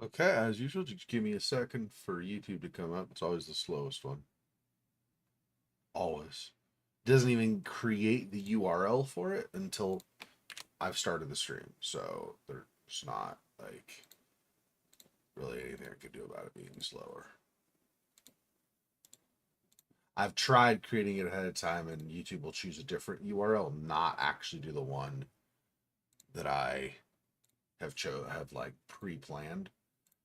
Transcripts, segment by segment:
Okay, as usual, just give me a second for YouTube to come up. It's always the slowest one. Always. Doesn't even create the URL for it until I've started the stream. So there's not like really anything I could do about it being slower. I've tried creating it ahead of time and YouTube will choose a different URL, not actually do the one that I have like pre-planned.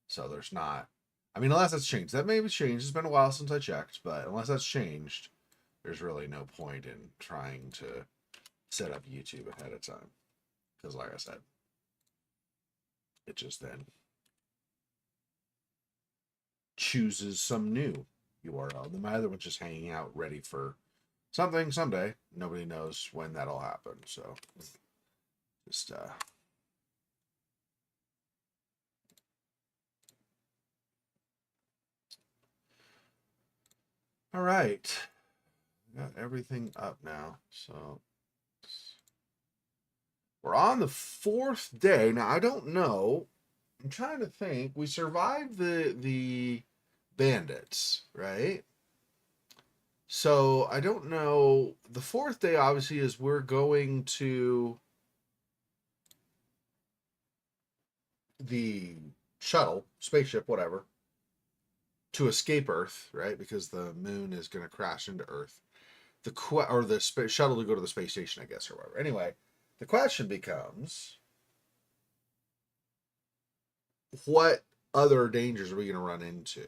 So there's not. I mean, unless that's changed. That may have changed. It's been a while since I checked, but unless that's changed, there's really no point in trying to set up YouTube ahead of time. Because, like I said, it just then chooses some new URL. The other one's just hanging out ready for something someday. Nobody knows when that'll happen. So, just all right. Got everything up now. So we're on the fourth day. Now I don't know. I'm trying to think. We survived the bandits, right? So I don't know. The fourth day obviously is we're going to the shuttle, spaceship, whatever, to escape Earth, right? Because the moon is going to crash into Earth. The shuttle to go to the space station, I guess, or whatever. Anyway, the question becomes, what other dangers are we going to run into?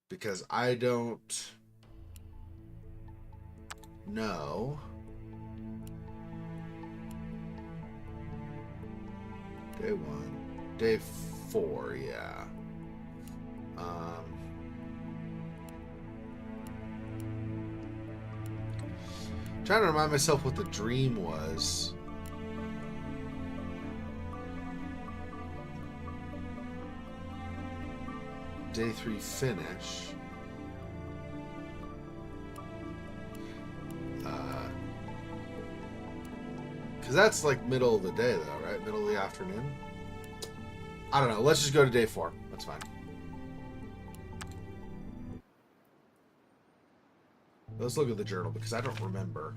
Because I don't know. Day one. Day four, yeah. Trying to remind myself what the dream was. Day three finish. Because that's like middle of the day, though, right? Middle of the afternoon. I don't know. Let's just go to day four. That's fine. Let's look at the journal because I don't remember.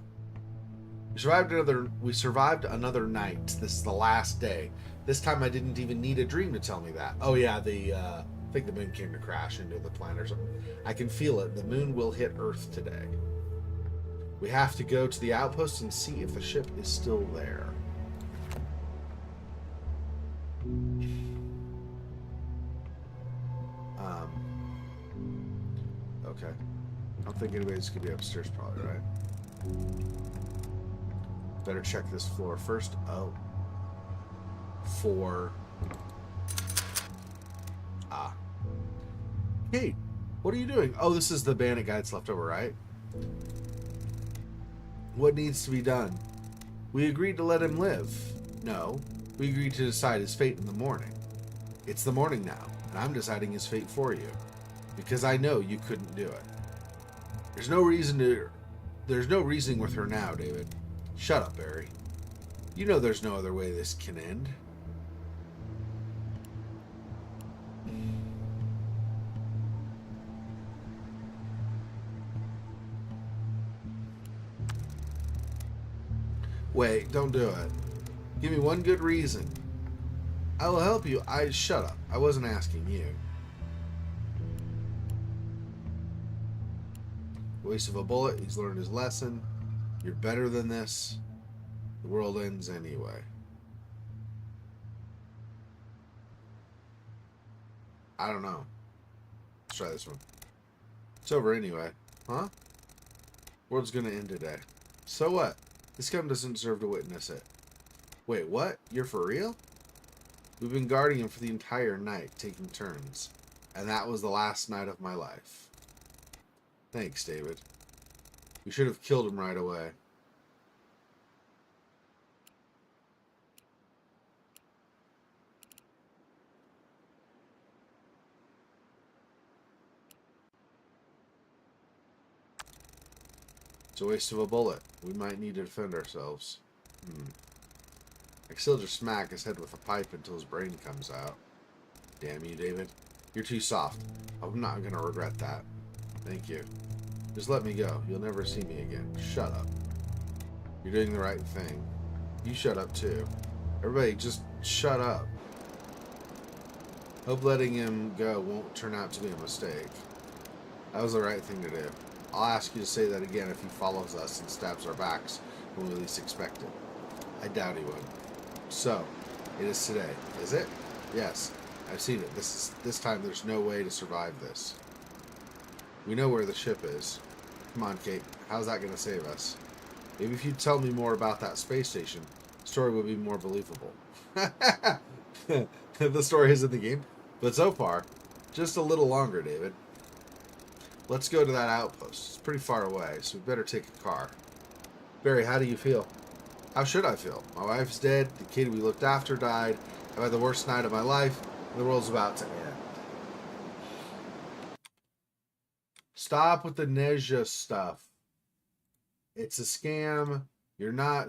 We survived another night. This is the last day. This time I didn't even need a dream to tell me that. Oh yeah, I think the moon came to crash into the planet or something. I can feel it. The moon will hit Earth today. We have to go to the outpost and see if the ship is still there. Okay. I don't think anybody's gonna be upstairs, probably, right? Better check this floor first. Oh. 4. Ah. Hey, what are you doing? Oh, this is the bandit guy that's left over, right? What needs to be done? We agreed to let him live. No, we agreed to decide his fate in the morning. It's the morning now, and I'm deciding his fate for you. Because I know you couldn't do it. There's no reasoning with her now, David. Shut up, Barry. You know there's no other way this can end. Wait, don't do it. Give me one good reason. I will help you. Shut up. I wasn't asking you. Waste of a bullet. He's learned his lesson. You're better than this. The world ends anyway. I don't know. Let's try this one. It's over anyway. Huh? World's gonna end today. So what? This gun doesn't deserve to witness it. Wait, what? You're for real? We've been guarding him for the entire night, taking turns. And that was the last night of my life. Thanks, David. We should have killed him right away. It's a waste of a bullet. We might need to defend ourselves. I can still just smack his head with a pipe until his brain comes out. Damn you, David. You're too soft. I'm not going to regret that. Thank you. Just let me go. You'll never see me again. Shut up. You're doing the right thing. You shut up, too. Everybody, just shut up. Hope letting him go won't turn out to be a mistake. That was the right thing to do. I'll ask you to say that again if he follows us and stabs our backs when we least expect it. I doubt he would. So, it is today, is it? Yes, I've seen it. This time there's no way to survive this. We know where the ship is. Come on, Kate. How's that going to save us? Maybe if you'd tell me more about that space station, the story would be more believable. The story is in the game, but so far, just a little longer, David. Let's go to that outpost. It's pretty far away, so we better take a car. Barry, how do you feel? How should I feel? My wife's dead, the kid we looked after died, I've had the worst night of my life, and the world's about to end. Stop with the Nezha stuff. It's a scam. You're not...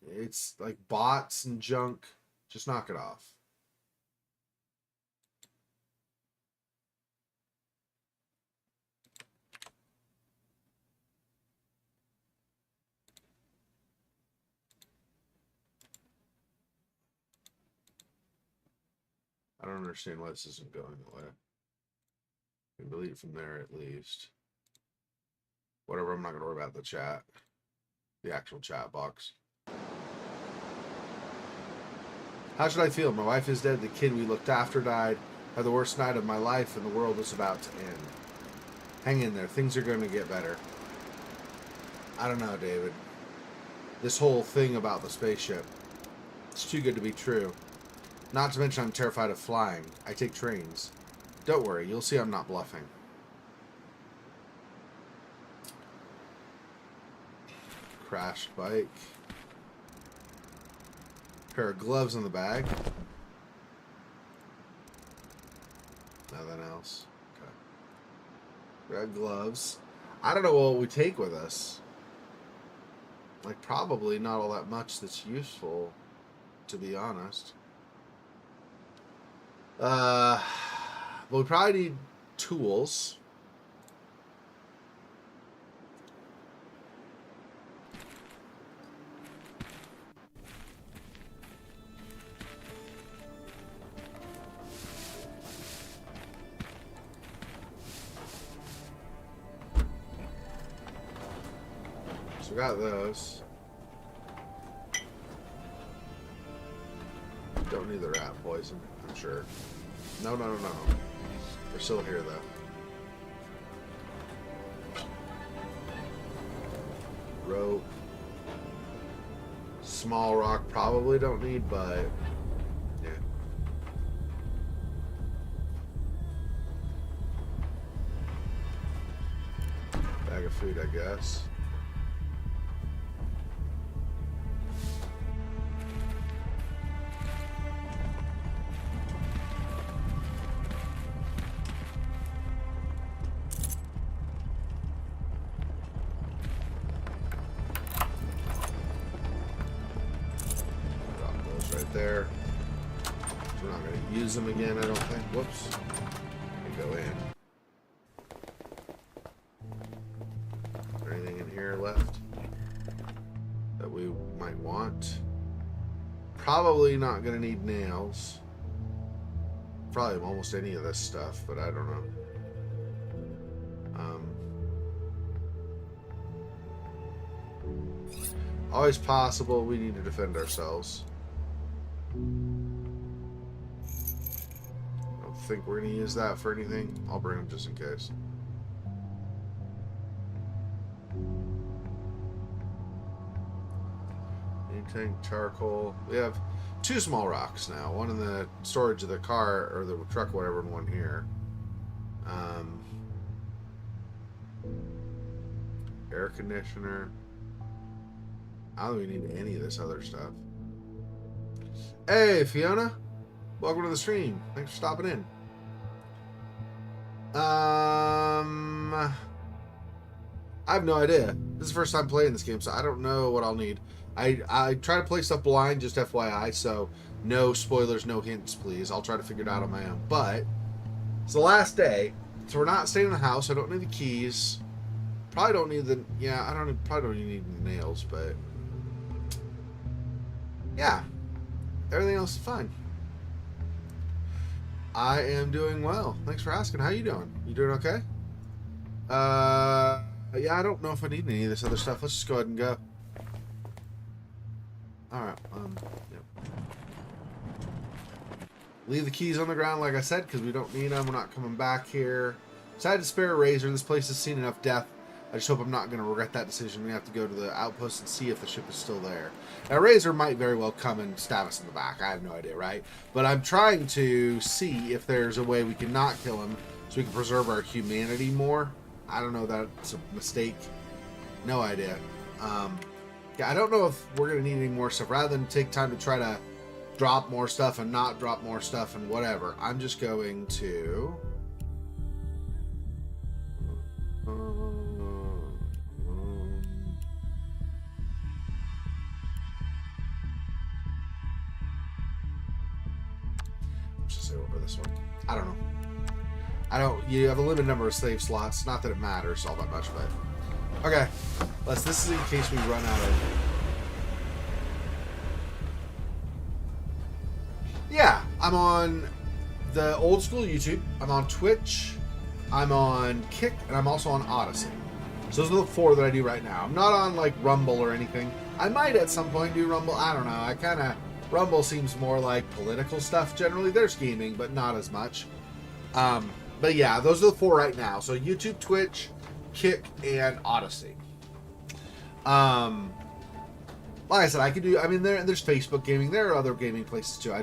It's like bots and junk. Just knock it off. I don't understand why this isn't going away. We can delete from there at least. Whatever, I'm not going to worry about the chat. The actual chat box. How should I feel? My wife is dead. The kid we looked after died. I had the worst night of my life and the world is about to end. Hang in there. Things are going to get better. I don't know, David. This whole thing about the spaceship. It's too good to be true. Not to mention I'm terrified of flying. I take trains. Don't worry, you'll see I'm not bluffing. Crashed bike. Pair of gloves in the bag. Nothing else. Okay. Grab gloves. I don't know what we take with us. Like, probably not all that much that's useful, to be honest. But we probably need tools. So we got those. Don't need the rat poison, I'm sure. No. They're still here, though. Rope. Small rock, probably don't need, but... yeah. Bag of food, I guess. There. We're not going to use them again, I don't think. Whoops. Go in. Is there anything in here left that we might want? Probably not going to need nails. Probably almost any of this stuff, but I don't know. Always possible we need to defend ourselves. I don't think we're going to use that for anything. I'll bring them just in case. Tank, charcoal. We have 2 small rocks now. One in the storage of the car or the truck, whatever, and one here. Air conditioner. I don't even need any of this other stuff. Hey, Fiona. Welcome to the stream. Thanks for stopping in. I have no idea. This is the first time playing this game, so I don't know what I'll need. I try to play stuff blind, just FYI, so no spoilers, no hints, please. I'll try to figure it out on my own. But it's the last day, so we're not staying in the house. I don't need the keys. Probably don't need the probably don't need the nails, but yeah, everything else is fine. I am doing well. Thanks for asking. How you doing? You doing okay? Yeah, I don't know if I need any of this other stuff. Let's just go ahead and go. Alright, yep. Leave the keys on the ground, like I said, because we don't need them. We're not coming back here. Decided to spare a razor. This place has seen enough death. I just hope I'm not going to regret that decision. We have to go to the outpost and see if the ship is still there. Now, razor might very well come and stab us in the back. I have no idea, right? But I'm trying to see if there's a way we can not kill him so we can preserve our humanity more. I don't know, that's a mistake. No idea. Yeah, I don't know if we're going to need any more stuff. Rather than take time to try to drop more stuff and not drop more stuff and whatever, I'm just going to... let's just say over this one. I don't know. You have a limited number of save slots. Not that it matters all that much, but... Okay, this is in case we run out of... Yeah, I'm on the old school YouTube. I'm on Twitch. I'm on Kick, and I'm also on Odyssey. So those are the 4 that I do right now. I'm not on, like, Rumble or anything. I might at some point do Rumble. I don't know. Rumble seems more like political stuff generally. There's gaming, but not as much. But yeah, those are the 4 right now. So YouTube, Twitch, Kick, and Odyssey. Like I said, I could do... I mean, there's Facebook gaming. There are other gaming places, too.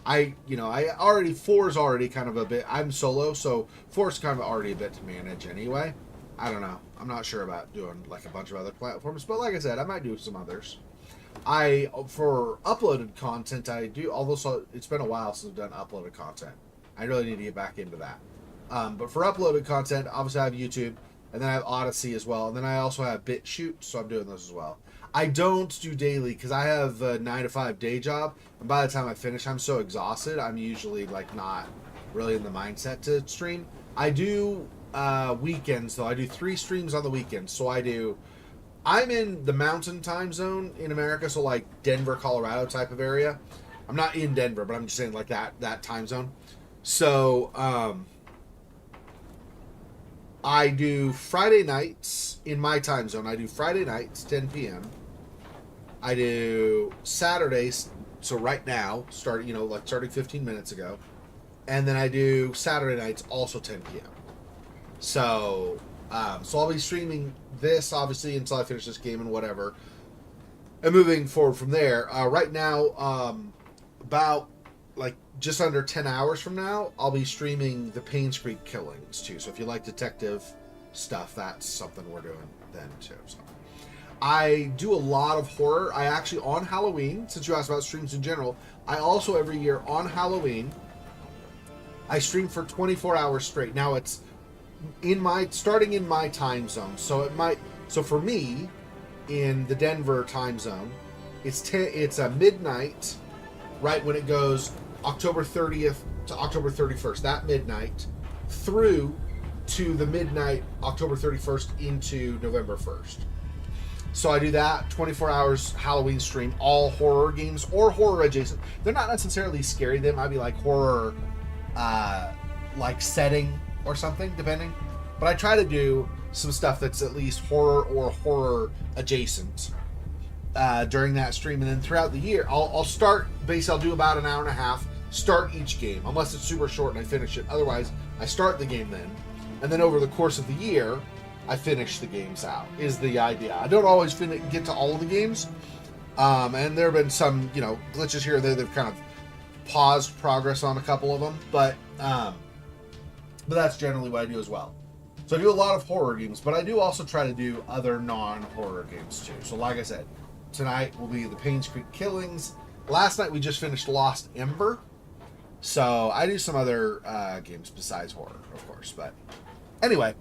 I already... 4 is already kind of a bit... I'm solo, so 4 is kind of already a bit to manage anyway. I don't know. I'm not sure about doing, like, a bunch of other platforms. But like I said, I might do some others. For uploaded content, I do... Although it's been a while since I've done uploaded content. I really need to get back into that. But for uploaded content, obviously I have YouTube. And then I have Odyssey as well. And then I also have BitChute, so I'm doing those as well. I don't do daily because I have a 9-to-5 day job. And by the time I finish, I'm so exhausted. I'm usually like not really in the mindset to stream. I do weekends, though. I do 3 streams on the weekends. So I'm in the mountain time zone in America. So like Denver, Colorado type of area. I'm not in Denver, but I'm just saying like that time zone. So, I do Friday nights in my time zone. I do Friday nights, 10 p.m. I do Saturdays, so right now, starting 15 minutes ago. And then I do Saturday nights, also 10 p.m. So I'll be streaming this, obviously, until I finish this game and whatever. And moving forward from there, right now, about, just under 10 hours from now, I'll be streaming the Paynes Creek killings, too. So if you like detective stuff, that's something we're doing then, too. So I do a lot of horror. I actually, on Halloween, since you asked about streams in general, I also, every year, on Halloween, I stream for 24 hours straight. Now, it's starting in my time zone. So for me, in the Denver time zone, it's a midnight, right when it goes October 30th to October 31st, that midnight, through to the midnight October 31st into November 1st. So I do that, 24 hours Halloween stream, all horror games or horror adjacent. They're not necessarily scary. They might be like horror, like setting or something, depending. But I try to do some stuff that's at least horror or horror adjacent during that stream. And then throughout the year, I'll do about an hour and a half, start each game, unless it's super short and I finish it. Otherwise, I start the game then. And then over the course of the year, I finish the games out, is the idea. I don't always get to all of the games. And there have been some, glitches here or there. They've kind of paused progress on a couple of them. But that's generally what I do as well. So I do a lot of horror games, but I do also try to do other non-horror games too. So like I said, tonight will be the Paynes Creek Killings. Last night we just finished Lost Ember. So I do some other games besides horror, of course. But anyway,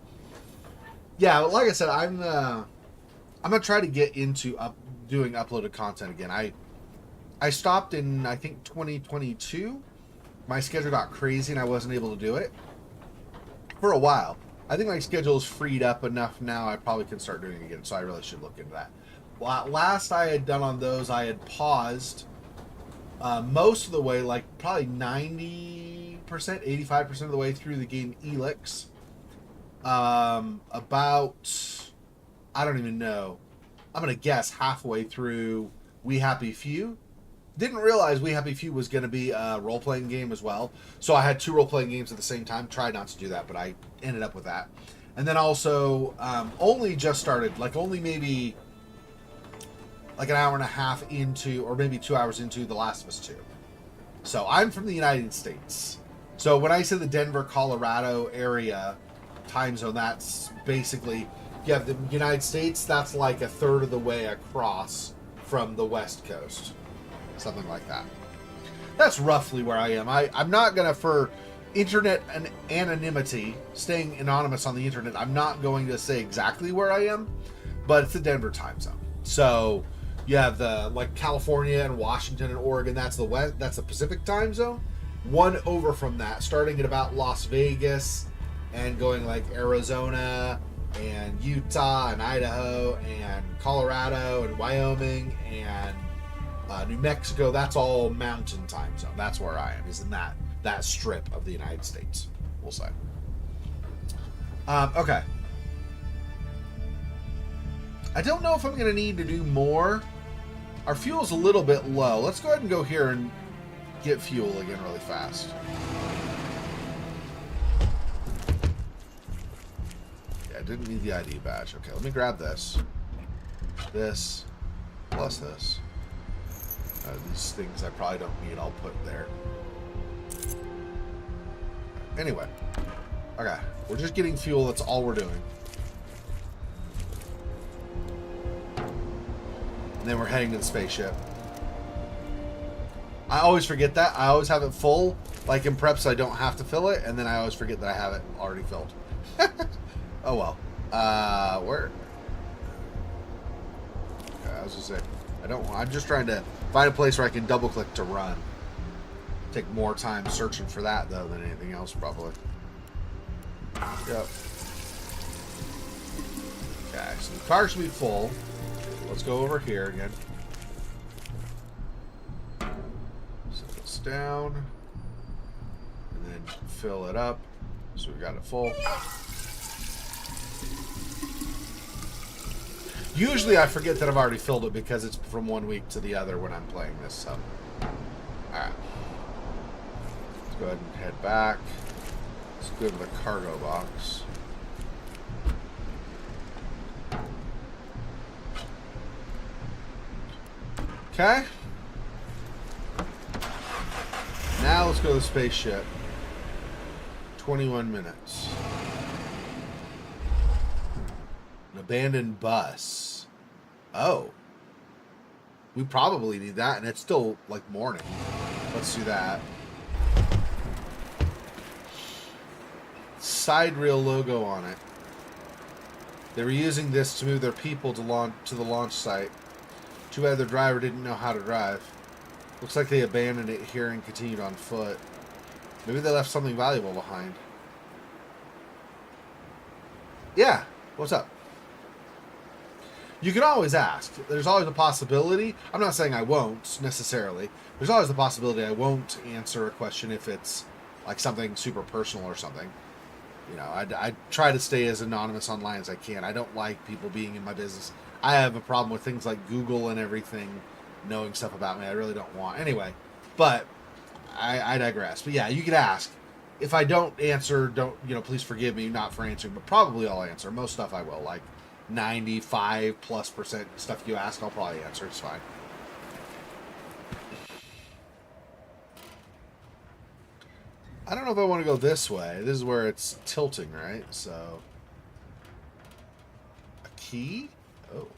yeah, like I said, I'm gonna try to get into doing uploaded content again. I stopped in, I think, 2022. My schedule got crazy and I wasn't able to do it for a while. I think my schedule is freed up enough now. I probably can start doing it again, so I really should look into that. Last I had done on those, I had paused most of the way, like probably 90%, 85% of the way through the game Elix. About, I don't even know, I'm going to guess halfway through We Happy Few. Didn't realize We Happy Few was going to be a role-playing game as well. So I had 2 role-playing games at the same time. Tried not to do that, but I ended up with that. And then also, only just started, like only maybe like an hour and a half into, or maybe 2 hours into The Last of Us 2. So I'm from the United States. So when I say the Denver, Colorado area time zone, that's basically, yeah, the United States, that's like a third of the way across from the West Coast. Something like that. That's roughly where I am. I'm not going to, for internet and anonymity, staying anonymous on the internet, I'm not going to say exactly where I am, but it's the Denver time zone. So you have the, like, California and Washington and Oregon, that's the West, that's the Pacific time zone. One over from that, starting at about Las Vegas and going like Arizona and Utah and Idaho and Colorado and Wyoming and New Mexico, that's all mountain time zone. That's where I am, is in that strip of the United States, we'll say. Okay. I don't know if I'm going to need to do more. Our fuel's a little bit low. Let's go ahead and go here and get fuel again really fast. Yeah, I didn't need the ID badge. Okay, let me grab this. This, plus this. These things I probably don't need, I'll put there. Anyway. Okay, we're just getting fuel, that's all we're doing. And then we're heading to the spaceship. I always forget that. I always have it full, like in prep, so I don't have to fill it, and then I always forget that I have it already filled. Oh well. Where? Okay, I was just saying. I'm just trying to find a place where I can double click to run. Take more time searching for that though than anything else probably. Yep. Okay, so the car should be full. Let's go over here again. Set this down. And then fill it up. So we got it full. Usually I forget that I've already filled it because it's from one week to the other when I'm playing this, so. Alright. Let's go ahead and head back. Let's go to the cargo box. Okay. Now let's go to the spaceship. 21 minutes. An abandoned bus. Oh. We probably need that, and it's still, like, morning. Let's do that. Side rail logo on it. They were using this to move their people to the launch site. Too bad the driver didn't know how to drive. Looks like they abandoned it here and continued on foot. Maybe they left something valuable behind. Yeah. What's up? You can always ask. There's always a possibility. I'm not saying I won't, necessarily. There's always the possibility I won't answer a question if it's like something super personal or something. You know, I try to stay as anonymous online as I can. I don't like people being in my business. I have a problem with things like Google and everything knowing stuff about me. I really don't want. Anyway, but I digress. But yeah, you could ask. If I don't answer, please forgive me not for answering, but probably I'll answer. Most stuff I will. Like 95+% stuff you ask, I'll probably answer. It's fine. I don't know if I want to go this way. This is where it's tilting, right? So, a key? Oh.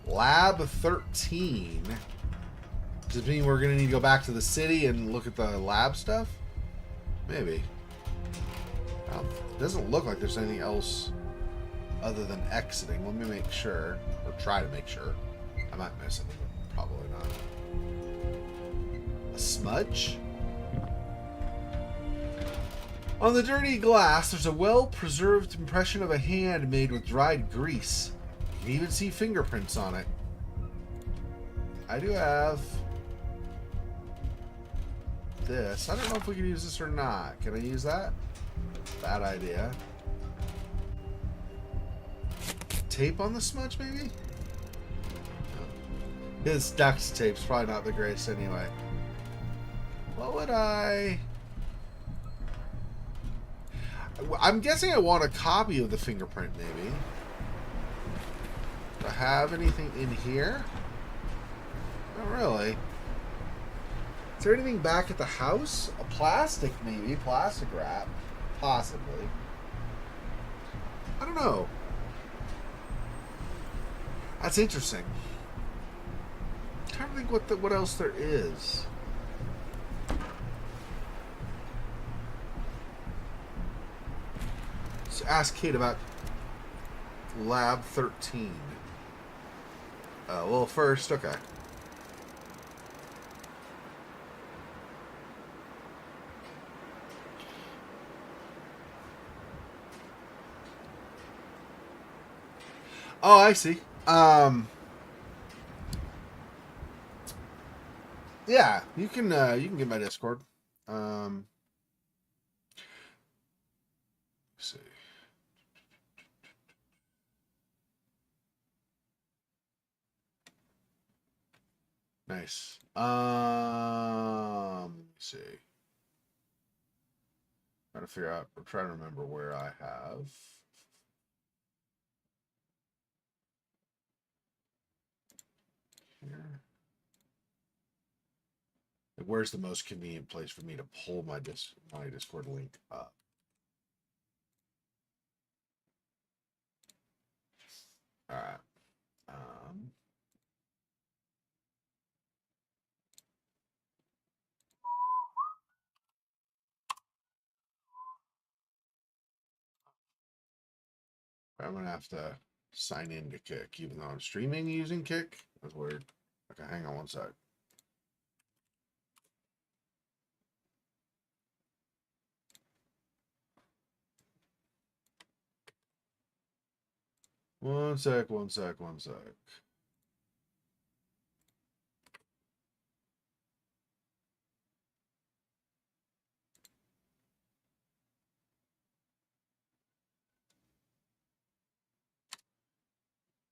Lab 13. Does it mean we're going to need to go back to the city and look at the lab stuff? Maybe. I It doesn't look like there's anything else other than exiting. Let me make sure, or try to make sure. I might miss it, but probably not. A smudge? On the dirty glass, there's a well-preserved impression of a hand made with dried grease. You can even see fingerprints on it. I do have this. I don't know if we can use this or not. Can I use that? Bad idea. Tape on the smudge, maybe? No. His duct tape's probably not the greatest anyway. What would I... I'm guessing I want a copy of the fingerprint, maybe. Do I have anything in here? Not really. Is there anything back at the house? A plastic, maybe. Plastic wrap. Possibly. I don't know. That's interesting. I'm trying to think what else there is. Let's ask Kate about Lab 13. Well, first, okay. Oh, I see. Yeah, you can get my Discord. Let's see. Nice. Let me see. Trying to figure out, or trying to remember where I have. Here. Where's the most convenient place for me to pull my Discord link up? All right. I'm gonna have to sign in to Kick, even though I'm streaming using Kick. That's weird. Okay, hang on one sec. One sec.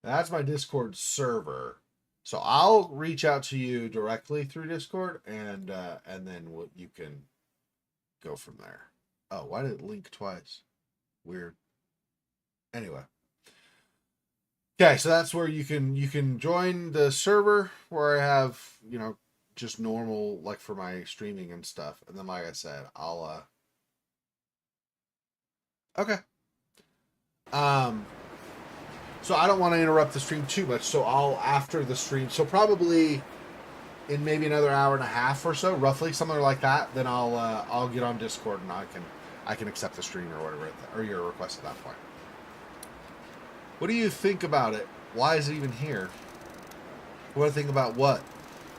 That's my Discord server. So I'll reach out to you directly through Discord, and then you can go from there. Oh, why did it link twice? Weird. Anyway. Okay, so that's where you can join the server where I have, just normal, like, for my streaming and stuff. And then, like I said, I'll okay. So I don't want to interrupt the stream too much, so I'll, after the stream, so probably in maybe another hour and a half or so, roughly, something like that, then I'll get on Discord and I can accept the stream or whatever, or your request at that point. What do you think about it? Why is it even here? What do you think about what?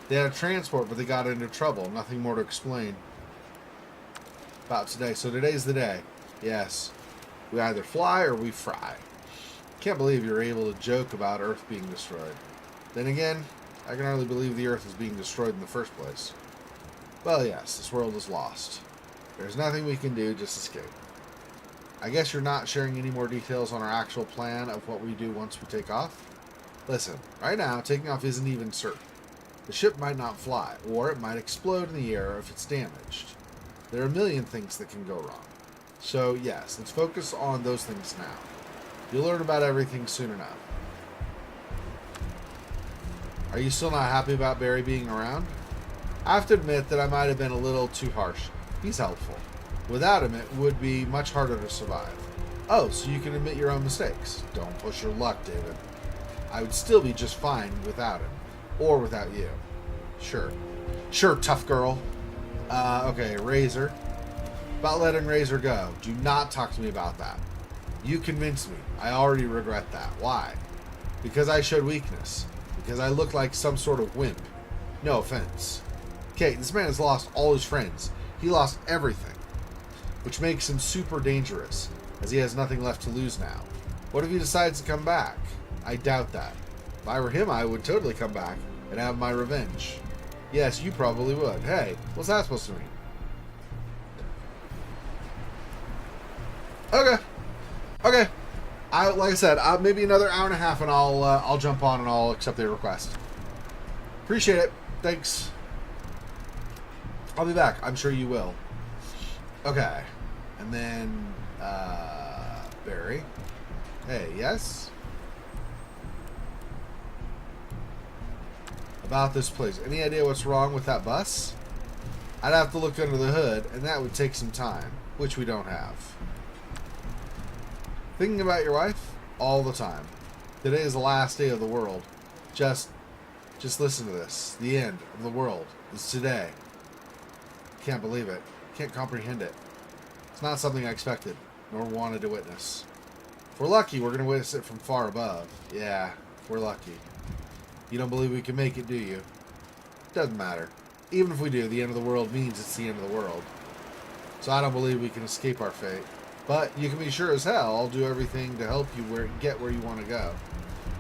They had a transport, but they got into trouble. Nothing more to explain about today. So today's the day. Yes. We either fly or we fry. Can't believe you're able to joke about Earth being destroyed. Then again, I can hardly believe the Earth is being destroyed in the first place. Well, yes, this world is lost. There's nothing we can do, just escape. I guess you're not sharing any more details on our actual plan of what we do once we take off? Listen, right now, taking off isn't even certain. The ship might not fly, or it might explode in the air if it's damaged. There are a million things that can go wrong. So, yes, let's focus on those things now. You'll learn about everything soon enough. Are you still not happy about Barry being around? I have to admit that I might have been a little too harsh. He's helpful. Without him, it would be much harder to survive. Oh, so you can admit your own mistakes. Don't push your luck, David. I would still be just fine without him. Or without you. Sure. Sure, tough girl. Okay, Razor. about letting Razor go. Do not talk to me about that. You convinced me. I already regret that. Why? Because I showed weakness. Because I look like some sort of wimp. No offense. Kate, this man has lost all his friends. He lost everything. Which makes him super dangerous, as he has nothing left to lose now. What if he decides to come back? I doubt that. If I were him, I would totally come back and have my revenge. Yes, you probably would. Hey, what's that supposed to mean? Okay. Okay. Like I said, maybe another hour and a half, and I'll jump on and I'll accept the request. Appreciate it. Thanks. I'll be back. I'm sure you will. Okay. And then, Barry. Hey, yes? About this place. Any idea what's wrong with that bus? I'd have to look under the hood, and that would take some time, which we don't have. Thinking about your wife? All the time. Today is the last day of the world. Just listen to this. The end of the world is today. Can't believe it. Can't comprehend it. It's not something I expected, nor wanted to witness. If we're lucky, we're going to witness it from far above. Yeah, if we're lucky. You don't believe we can make it, do you? Doesn't matter. Even if we do, the end of the world means it's the end of the world. So I don't believe we can escape our fate. But you can be sure as hell I'll do everything to help you get where you want to go.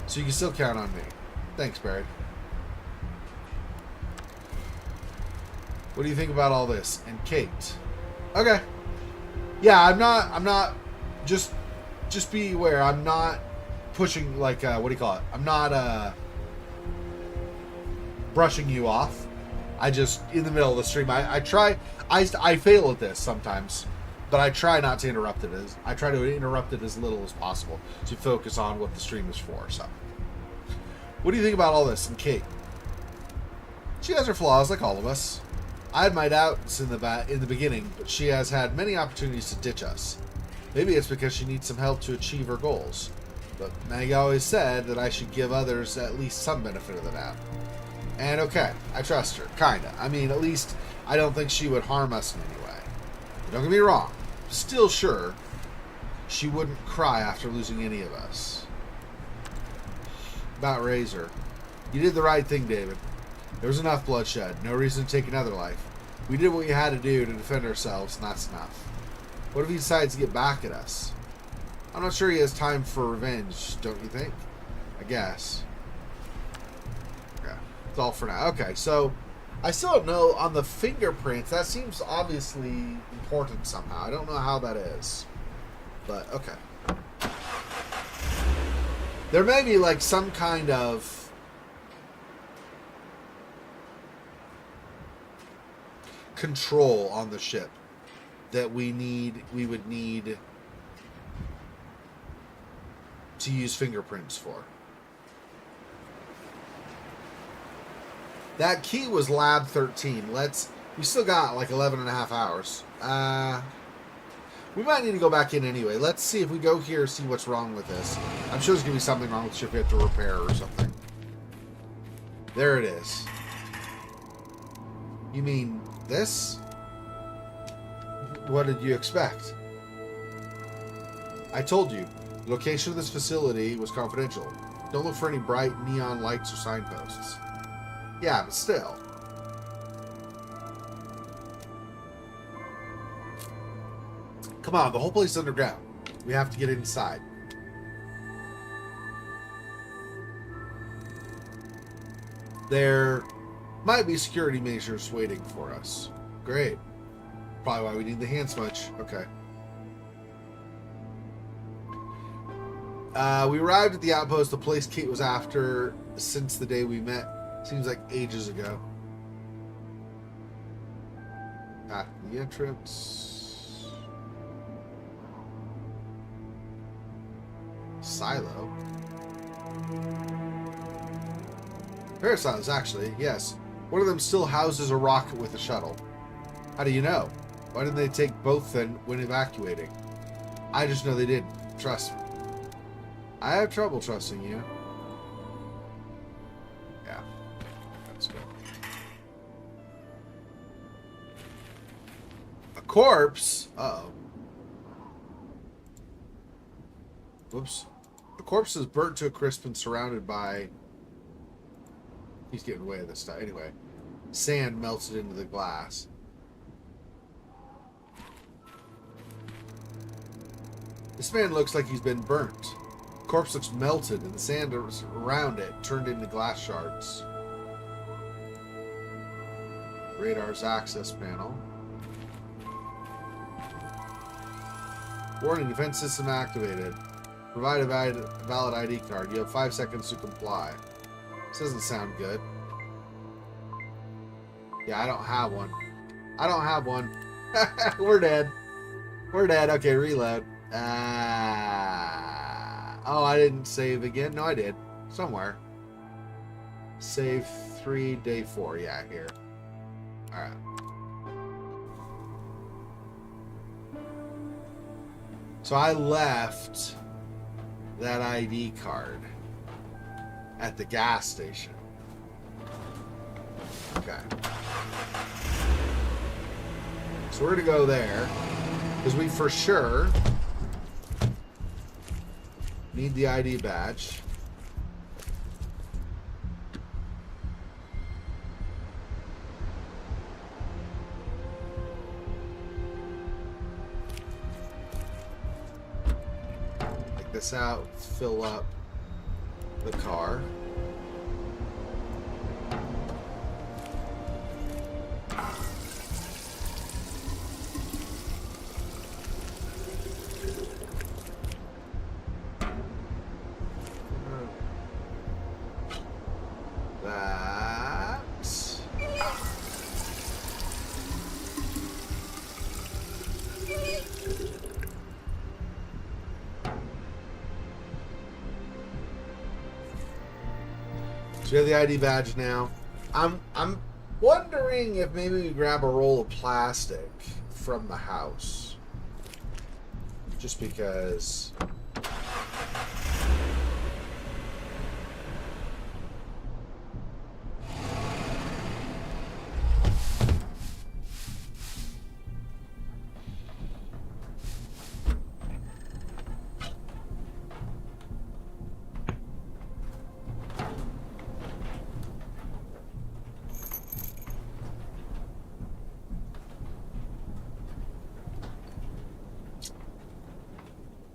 So you can still count on me. Thanks, Barry. What do you think about all this? And Kate. Okay. Yeah, I'm not just be aware, I'm not pushing, like, what do you call it? I'm not brushing you off. I just, in the middle of the stream, I fail at this sometimes, but I try not to interrupt it. I try to interrupt it as little as possible to focus on what the stream is for. So, what do you think about all this? And Kate, she has her flaws, like all of us. I had my doubts in the beginning, but she has had many opportunities to ditch us. Maybe it's because she needs some help to achieve her goals. But Maggie always said that I should give others at least some benefit of the doubt. And okay, I trust her, kinda. I mean, at least I don't think she would harm us in any way. But don't get me wrong, still sure she wouldn't cry after losing any of us. About Razor. You did the right thing, David. There was enough bloodshed, no reason to take another life. We did what we had to do to defend ourselves, and that's enough. What if he decides to get back at us? I'm not sure he has time for revenge, don't you think? I guess. Okay, that's all for now. Okay, so I still don't know on the fingerprints. That seems obviously important somehow. I don't know how that is, but okay. There may be like some kind of control on the ship that we would need to use fingerprints for. That key was lab 13. We still got like 11 and a half hours. We might need to go back in anyway. Let's see if we go here, see what's wrong with this. I'm sure there's going to be something wrong with the ship we have to repair or something. There it is. You mean this? What did you expect? I told you, the location of this facility was confidential. Don't look for any bright neon lights or signposts. Yeah, but still. Come on, the whole place is underground. We have to get inside. There might be security measures waiting for us. Great. Probably why we need the hand smudge. Okay. We arrived at the outpost, the place Kate was after since the day we met. Seems like ages ago. At the entrance. Silo. Parasiles, actually, yes. One of them still houses a rocket with a shuttle. How do you know? Why didn't they take both then when evacuating? I just know they didn't. Trust me. I have trouble trusting you. Yeah. That's good. A corpse. Uh-oh. Whoops. The corpse is burnt to a crisp and surrounded by... He's getting away with this stuff. Anyway. Sand melted into the glass. This man looks like he's been burnt. The corpse looks melted, and the sand around it turned into glass shards. Radar's access panel. Warning, defense system activated. Provide a valid ID card. You have 5 seconds to comply. This doesn't sound good. Yeah, I don't have one. I don't have one. We're dead. We're dead. Okay, reload. Oh, I didn't save again. No, I did. Somewhere. Save 3, day 4. Yeah, here. Alright. So I left that ID card at the gas station. Okay. So we're going to go there because we for sure need the ID badge. Take this out, fill up the car. So we have the ID badge now. I'm wondering if maybe we grab a roll of plastic from the house. Just because...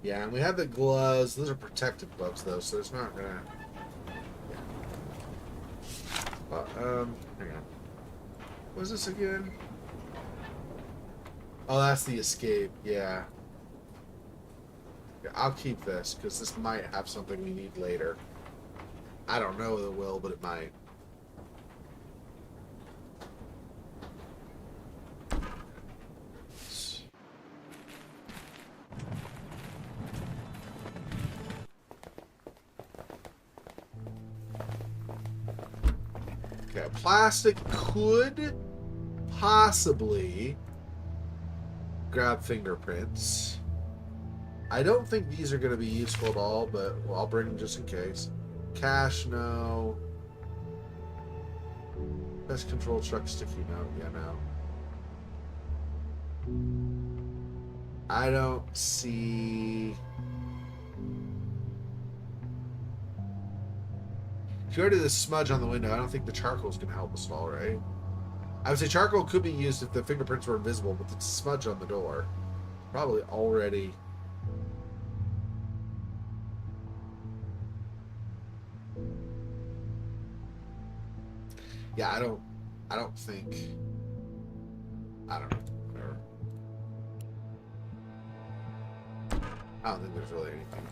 Yeah, and we have the gloves. Those are protective gloves, though, so it's not gonna... Yeah. Hang on. What was this again? Oh, that's the escape. Yeah. I'll keep this, because this might have something we need later. I don't know if it will, but it might. Okay, plastic could possibly grab fingerprints. I don't think these are going to be useful at all, but I'll bring them just in case. Cash, no. Best control truck sticky note, yeah, no. I don't see... If you already did the smudge on the window, I don't think the charcoal is going to help us at all, right? I would say charcoal could be used if the fingerprints were invisible, but the smudge on the door probably already... Yeah, I don't think... I don't know. Whatever. I don't think there's really anything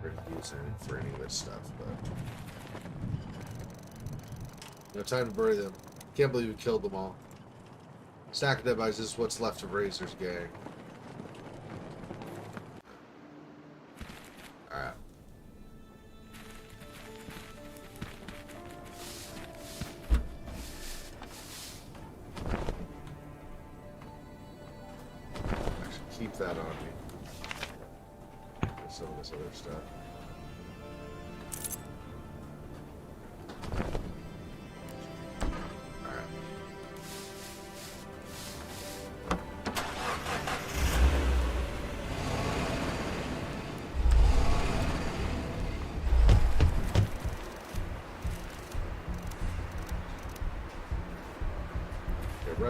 we're going to use for any of this stuff, but... No time to bury them. Can't believe we killed them all. Stack of dead bodies is what's left of Razor's gang. Alright. Actually, keep that on me. Some of this other stuff.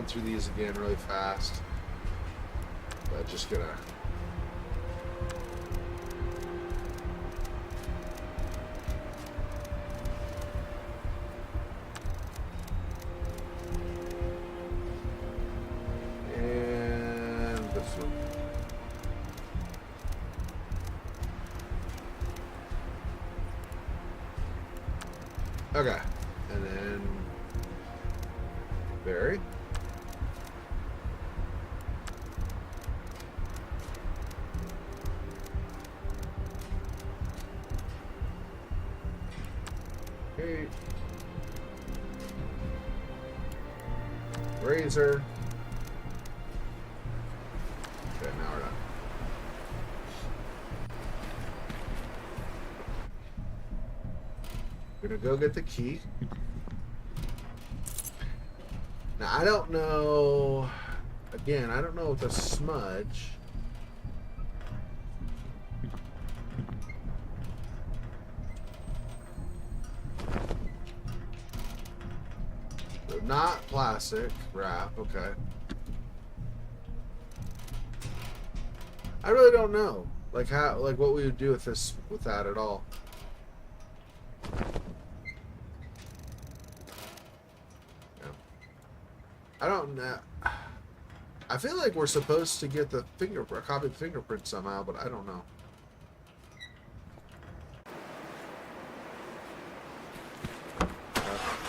run through these again really fast. But just gonna... And this one. Okay. And then... Berry. Okay. Razor. Okay, now we're done. We're gonna go get the key. Now I don't know. Again, I don't know with the smudge. Not plastic wrap, okay. I really don't know, like how, like what we would do with this, with that at all. Yeah. I don't know. I feel like we're supposed to get the fingerprint, copy the fingerprint somehow, but I don't know.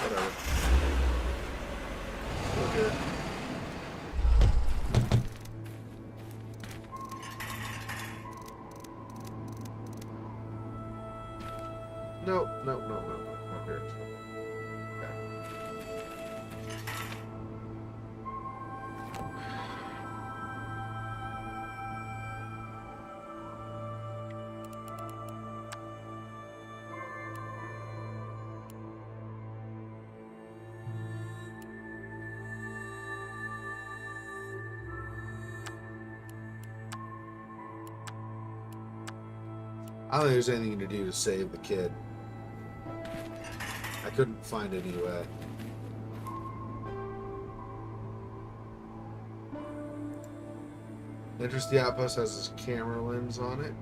Whatever. Okay. Nope, nope, nope, nope, nope. Not here. Okay. I don't think there's anything to do to save the kid. I couldn't find any way. Enters the outpost has this camera lens on it.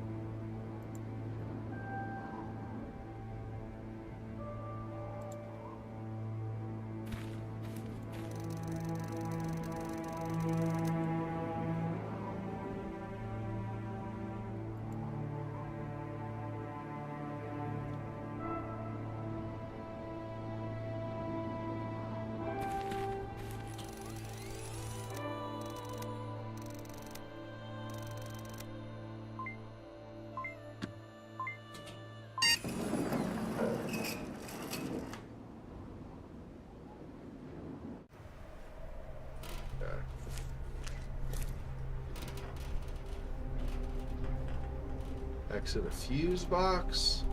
Exit a fuse box.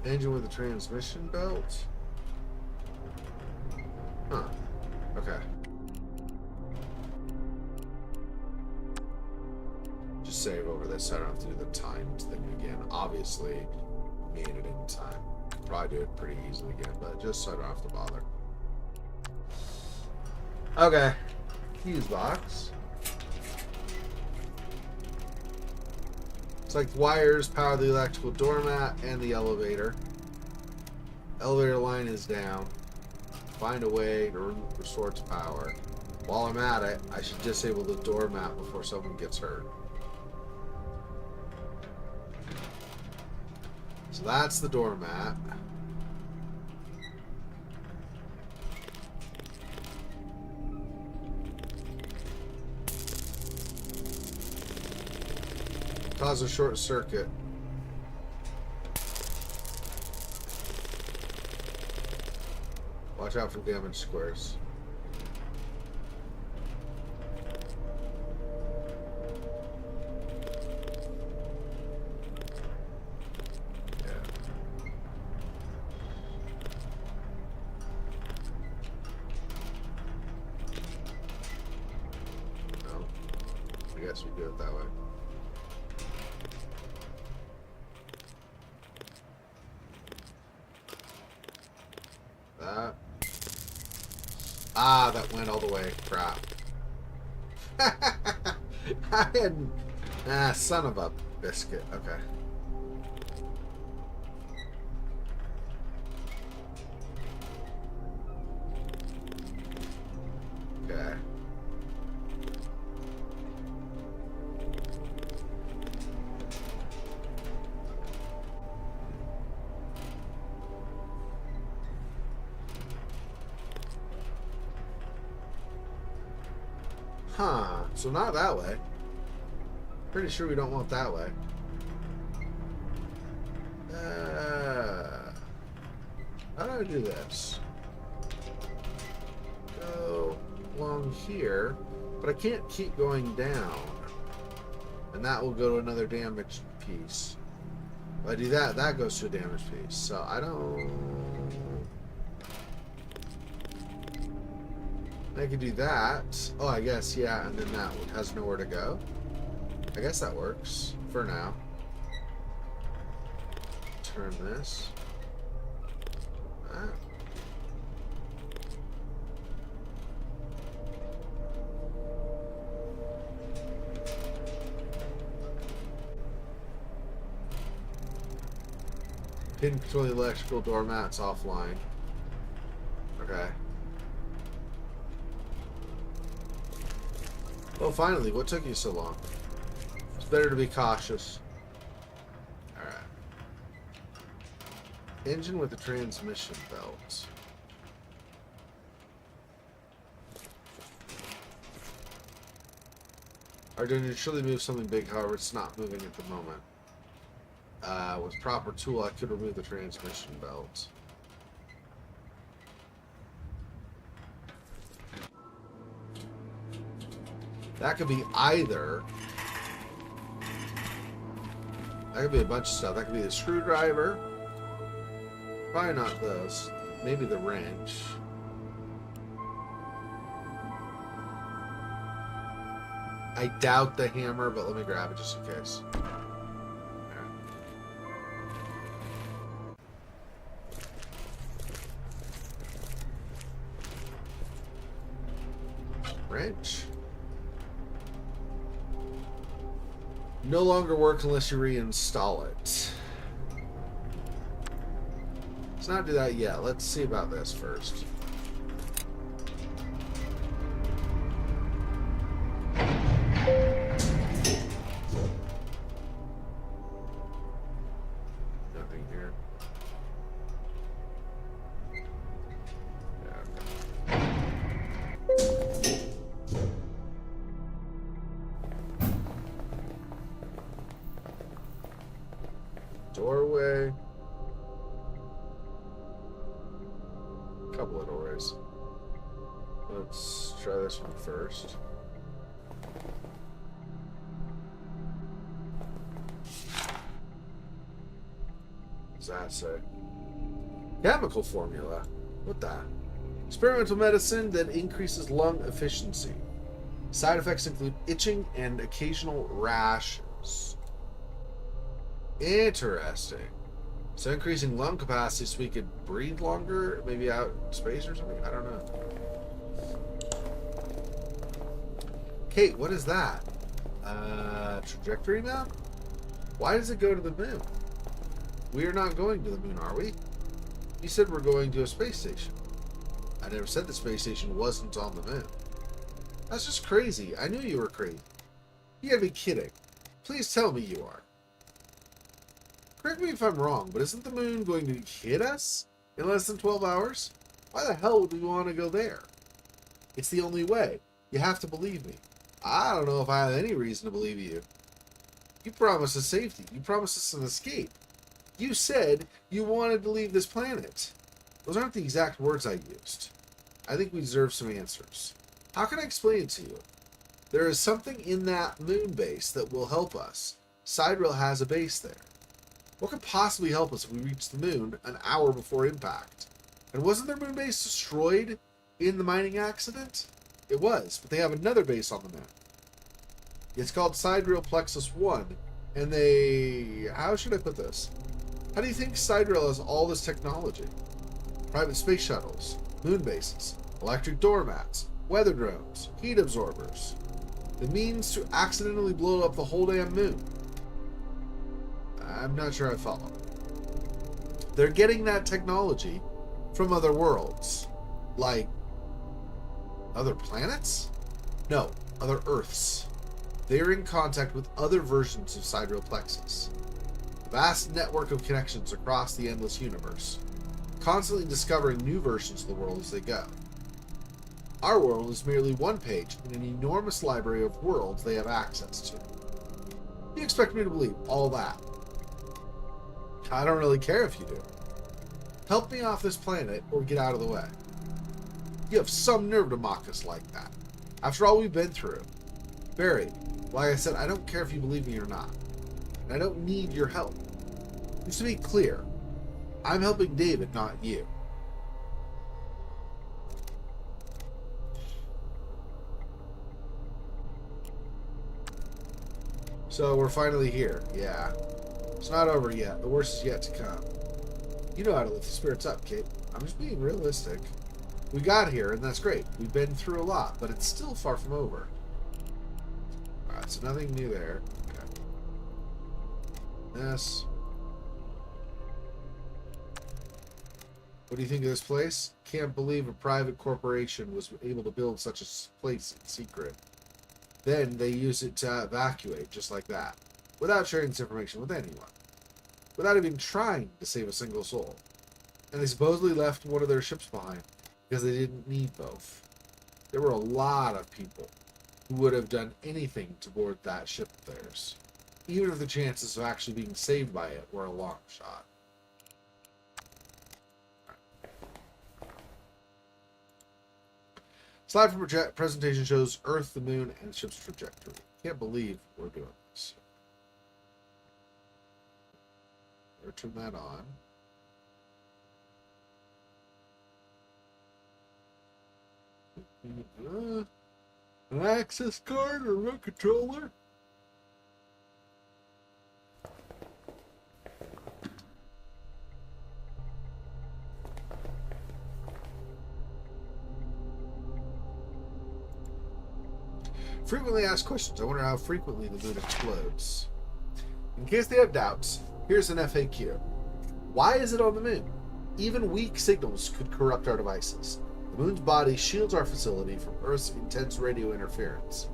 Engine with a transmission belt. Huh. Okay. Just save over this so I don't have to do the timed thing again. Obviously, made it in time. Probably do it pretty easily again, but just so I don't have to bother. Okay. Fuse box. It's like wires power the electrical doormat and the elevator. Elevator line is down. Find a way to restore its power. While I'm at it, I should disable the doormat before someone gets hurt. So that's the doormat. Cause a short circuit. Watch out for damaged squares. Yeah. No. I guess we do it that way. Ah, that went all the way. Crap. I had... Ah, son of a biscuit. Okay. Okay. Huh. So not that way. Pretty sure we don't want that way. How do I do this? Go along here, but I can't keep going down. And that will go to another damaged piece. If I do that, that goes to a damaged piece. So I don't... I could do that. Oh, I guess, yeah, and then that one has nowhere to go. I guess that works for now. Turn this. That. Pin control the electrical doormats offline. Okay. Oh, finally, what took you so long? It's better to be cautious. Alright. Engine with a transmission belt. Are going to surely move something big, however, it's not moving at the moment. With proper tool, I could remove the transmission belt. That could be either... That could be a bunch of stuff. That could be the screwdriver. Probably not those. Maybe the wrench. I doubt the hammer, but let me grab it just in case. Wrench. No longer work unless you reinstall it. Let's not do that yet. Let's see about this first. Nothing here. Doorway. Couple of doorways. Let's try this one first. What does that say? Chemical formula. What the? Experimental medicine that increases lung efficiency. Side effects include itching and occasional rashes. Interesting. So increasing lung capacity so we could breathe longer, maybe out in space or something? I don't know. Kate, what is that? Trajectory map? Why does it go to the moon? We are not going to the moon, are we? You said we're going to a space station. I never said the space station wasn't on the moon. That's just crazy. I knew you were crazy. You gotta be kidding. Please tell me you are. Correct me if I'm wrong, but isn't the moon going to hit us in less than 12 hours? Why the hell would we want to go there? It's the only way. You have to believe me. I don't know if I have any reason to believe you. You promised us safety. You promised us an escape. You said you wanted to leave this planet. Those aren't the exact words I used. I think we deserve some answers. How can I explain it to you? There is something in that moon base that will help us. Sidereal has a base there. What could possibly help us if we reach the moon an hour before impact? And wasn't their moon base destroyed in the mining accident? It was, but they have another base on the moon. It's called Sidereal Plexus 1, and they... How should I put this? How do you think Sidereal has all this technology? Private space shuttles, moon bases. electric doormats, weather drones, heat absorbers. The means to accidentally blow up the whole damn moon. I'm not sure I follow. They're getting that technology from other worlds. Like other planets? No, other Earths. They are in contact with other versions of Sidereal Plexus. A vast network of connections across the endless universe, constantly discovering new versions of the world as they go. Our world is merely one page in an enormous library of worlds they have access to. You expect me to believe all that? I don't really care if you do. Help me off this planet or get out of the way. You have some nerve to mock us like that. After all we've been through. Barry, like I said, I don't care if you believe me or not. And I don't need your help. Just to be clear, I'm helping David, not you. So we're finally here. Yeah. It's not over yet. The worst is yet to come. You know how to lift the spirits up, Kate. I'm just being realistic. We got here, and that's great. We've been through a lot, but it's still far from over. Alright, so nothing new there. Okay. Yes. What do you think of this place? Can't believe a private corporation was able to build such a place in secret. Then they use it to evacuate, just like that, without sharing this information with anyone, without even trying to save a single soul. And they supposedly left one of their ships behind, because they didn't need both. There were a lot of people who would have done anything to board that ship of theirs, even if the chances of actually being saved by it were a long shot. Slide from presentation shows Earth, the Moon, and the ship's trajectory. Can't believe we're doing this. Better turn that on. An access card or remote controller? Frequently asked questions. I wonder how frequently the moon explodes. In case they have doubts, here's an FAQ. Why is it on the moon? Even weak signals could corrupt our devices. The moon's body shields our facility from Earth's intense radio interference.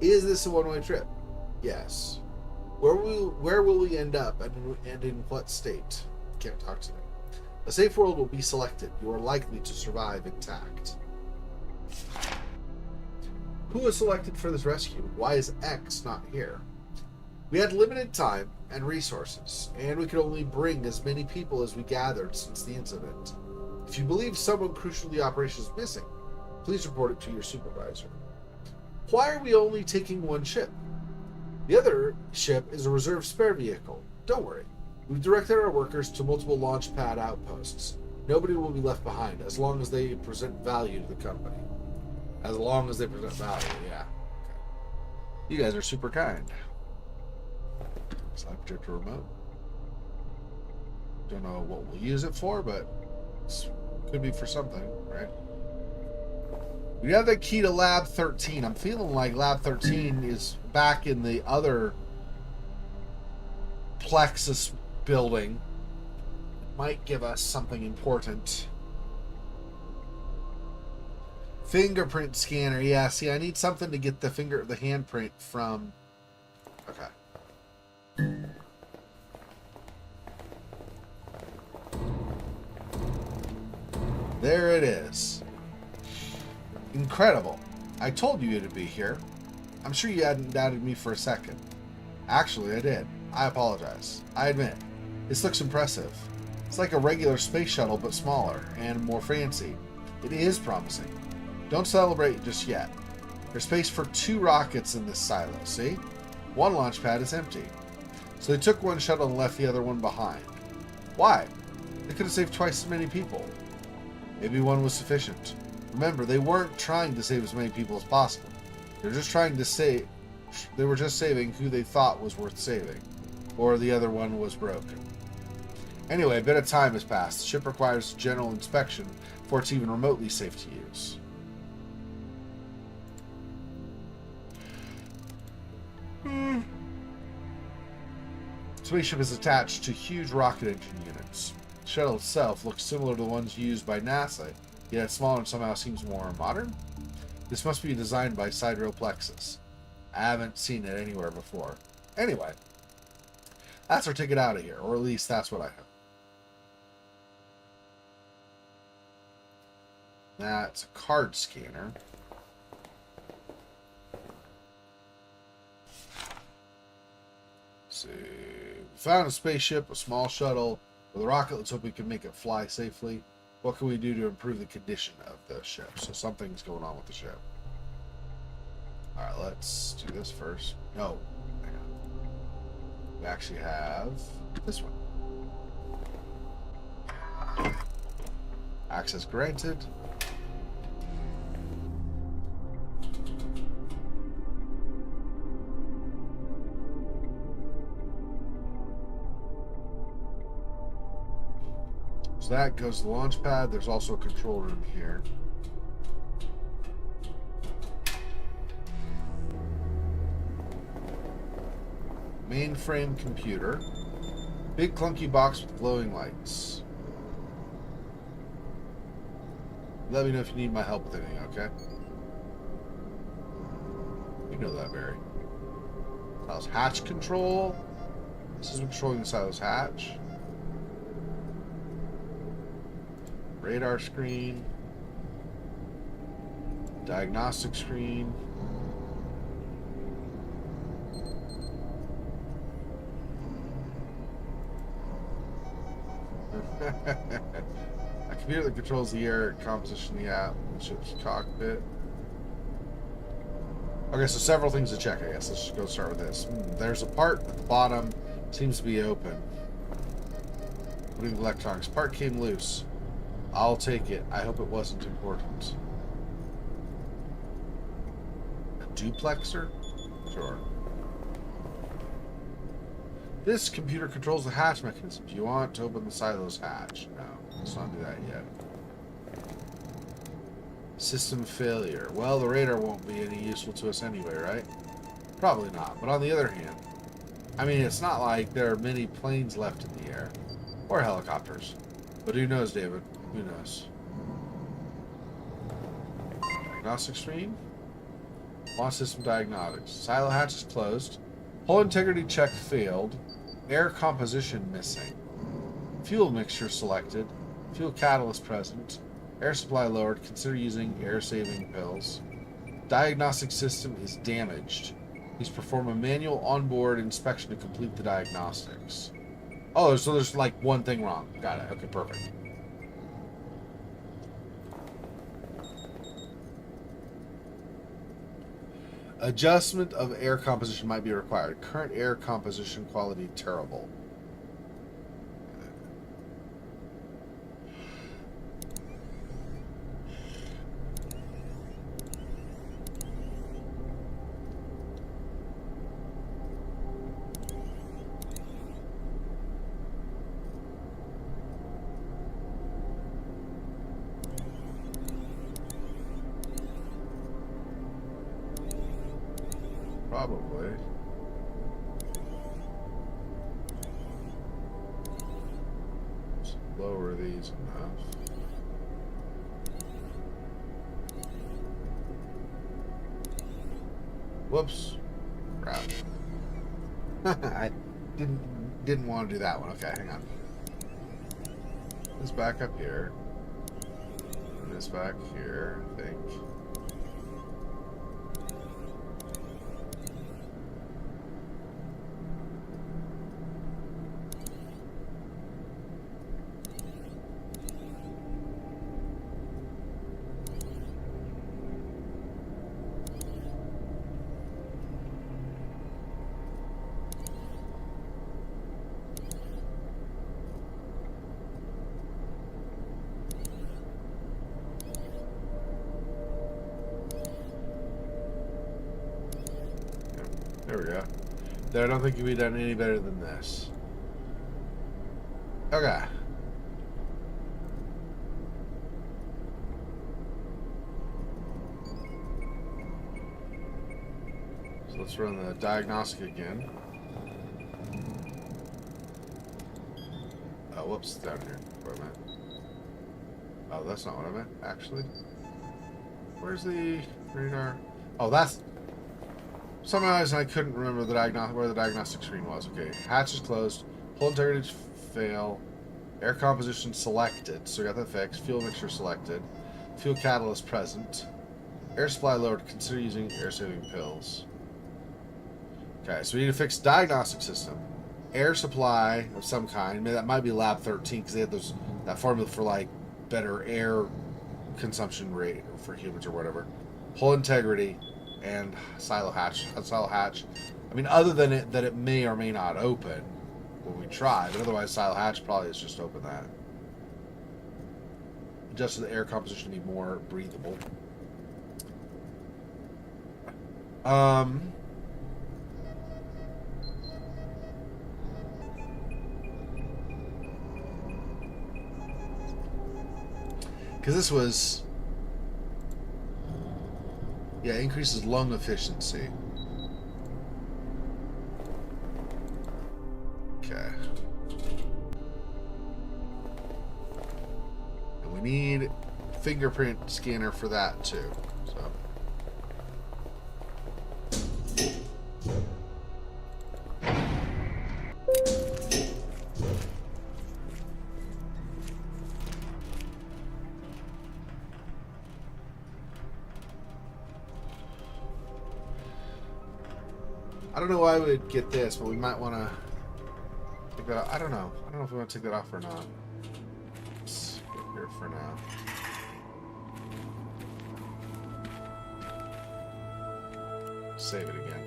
Is this a one-way trip? Yes. Where will we end up and in what state? Can't talk to them. A safe world will be selected. You are likely to survive intact. Who was selected for this rescue? Why is X not here? We had limited time and resources, and we could only bring as many people as we gathered since the incident. If you believe someone crucial to the operation is missing, please report it to your supervisor. Why are we only taking one ship? The other ship is a reserve spare vehicle. Don't worry. We've directed our workers to multiple launch pad outposts. Nobody will be left behind as long as they present value to the company. As long as they present value, yeah. Okay. You guys are super kind. Slide projector remote. Don't know what we'll use it for, but it could be for something, right? We have the key to Lab 13. I'm feeling like Lab 13 is back in the other Plexus building. It might give us something important. Fingerprint scanner. Yeah, see, I need something to get the handprint from. Okay. There it is. Incredible. I told you it'd be here. I'm sure you hadn't doubted me for a second. Actually, I did. I apologize. I admit. This looks impressive. It's like a regular space shuttle, but smaller and more fancy. It is promising. Don't celebrate just yet. There's space for 2 rockets in this silo, see? One launch pad is empty. So they took one shuttle and left the other one behind. Why? They could have saved twice as many people. Maybe one was sufficient. Remember, they weren't trying to save as many people as possible. They were just saving who they thought was worth saving. Or the other one was broken. Anyway, a bit of time has passed. The ship requires general inspection before it's even remotely safe to use. spaceship is attached to huge rocket engine units. The shuttle itself looks similar to the ones used by NASA, yet it's smaller and somehow seems more modern. This must be designed by Sidereal Plexus. I haven't seen it anywhere before. Anyway, that's our ticket out of here, or at least that's what I hope. That's a card scanner. Let's see. We found a spaceship, a small shuttle with a rocket. Let's hope we can make it fly safely. What can we do to improve the condition of the ship? So something's going on with the ship. Alright, let's do this first. No, hang on. We actually have this one. Access granted. So that goes to the launch pad. There's also a control room here. Mainframe computer. Big clunky box with glowing lights. Let me know if you need my help with anything, okay? You know that, Barry. Silos hatch control. This is controlling the silos hatch. Radar screen. Diagnostic screen. A computer that controls the air composition of the ship's cockpit. Okay, so several things to check, I guess. Let's just go start with this. There's a part at the bottom. Seems to be open. Putting the electronics. Part came loose. I'll take it. I hope it wasn't important. A duplexer? Sure. This computer controls the hatch mechanism. Do you want to open the silos hatch? No, let's not do that yet. System failure. Well, the radar won't be any useful to us anyway, right? Probably not. But on the other hand, I mean, it's not like there are many planes left in the air. Or helicopters. But who knows, David? Who knows? Diagnostic screen. Launch system diagnostics. Silo hatch is closed. Hull integrity check failed. Air composition missing. Fuel mixture selected. Fuel catalyst present. Air supply lowered. Consider using air-saving pills. Diagnostic system is damaged. Please perform a manual onboard inspection to complete the diagnostics. Oh, so there's like one thing wrong. Got it. Okay, perfect. Adjustment of air composition might be required. Current air composition quality terrible. Probably. Let's lower these enough. Whoops. Crap. I didn't want to do that one. Okay, hang on. This back up here. And this back here, I think. There we go. I don't think you could be done any better than this. Okay. So let's run the diagnostic again. Oh, whoops, down here. Where am I? Oh, that's not what I meant, actually. Where's the radar? Oh, that's... Somehow I couldn't remember where the diagnostic screen was. Okay, hatch is closed. Hull integrity fail. Air composition selected, so we got that fixed. Fuel mixture selected. Fuel catalyst present. Air supply lowered. Consider using air-saving pills. Okay, so we need to fix diagnostic system. Air supply of some kind. Maybe that might be Lab 13 because they had that formula for like better air consumption rate for humans or whatever. Hull integrity and silo hatch. I mean, other than it may or may not open when we try, but otherwise silo hatch probably is just open that. Adjust the air composition to be more breathable. Because this was... Yeah, increases lung efficiency. Okay. And we need fingerprint scanner for that too. So. I don't know why we would get this, but we might want to take that off. I don't know. I don't know if we want to take that off or not. Let's get here for now. Save it again.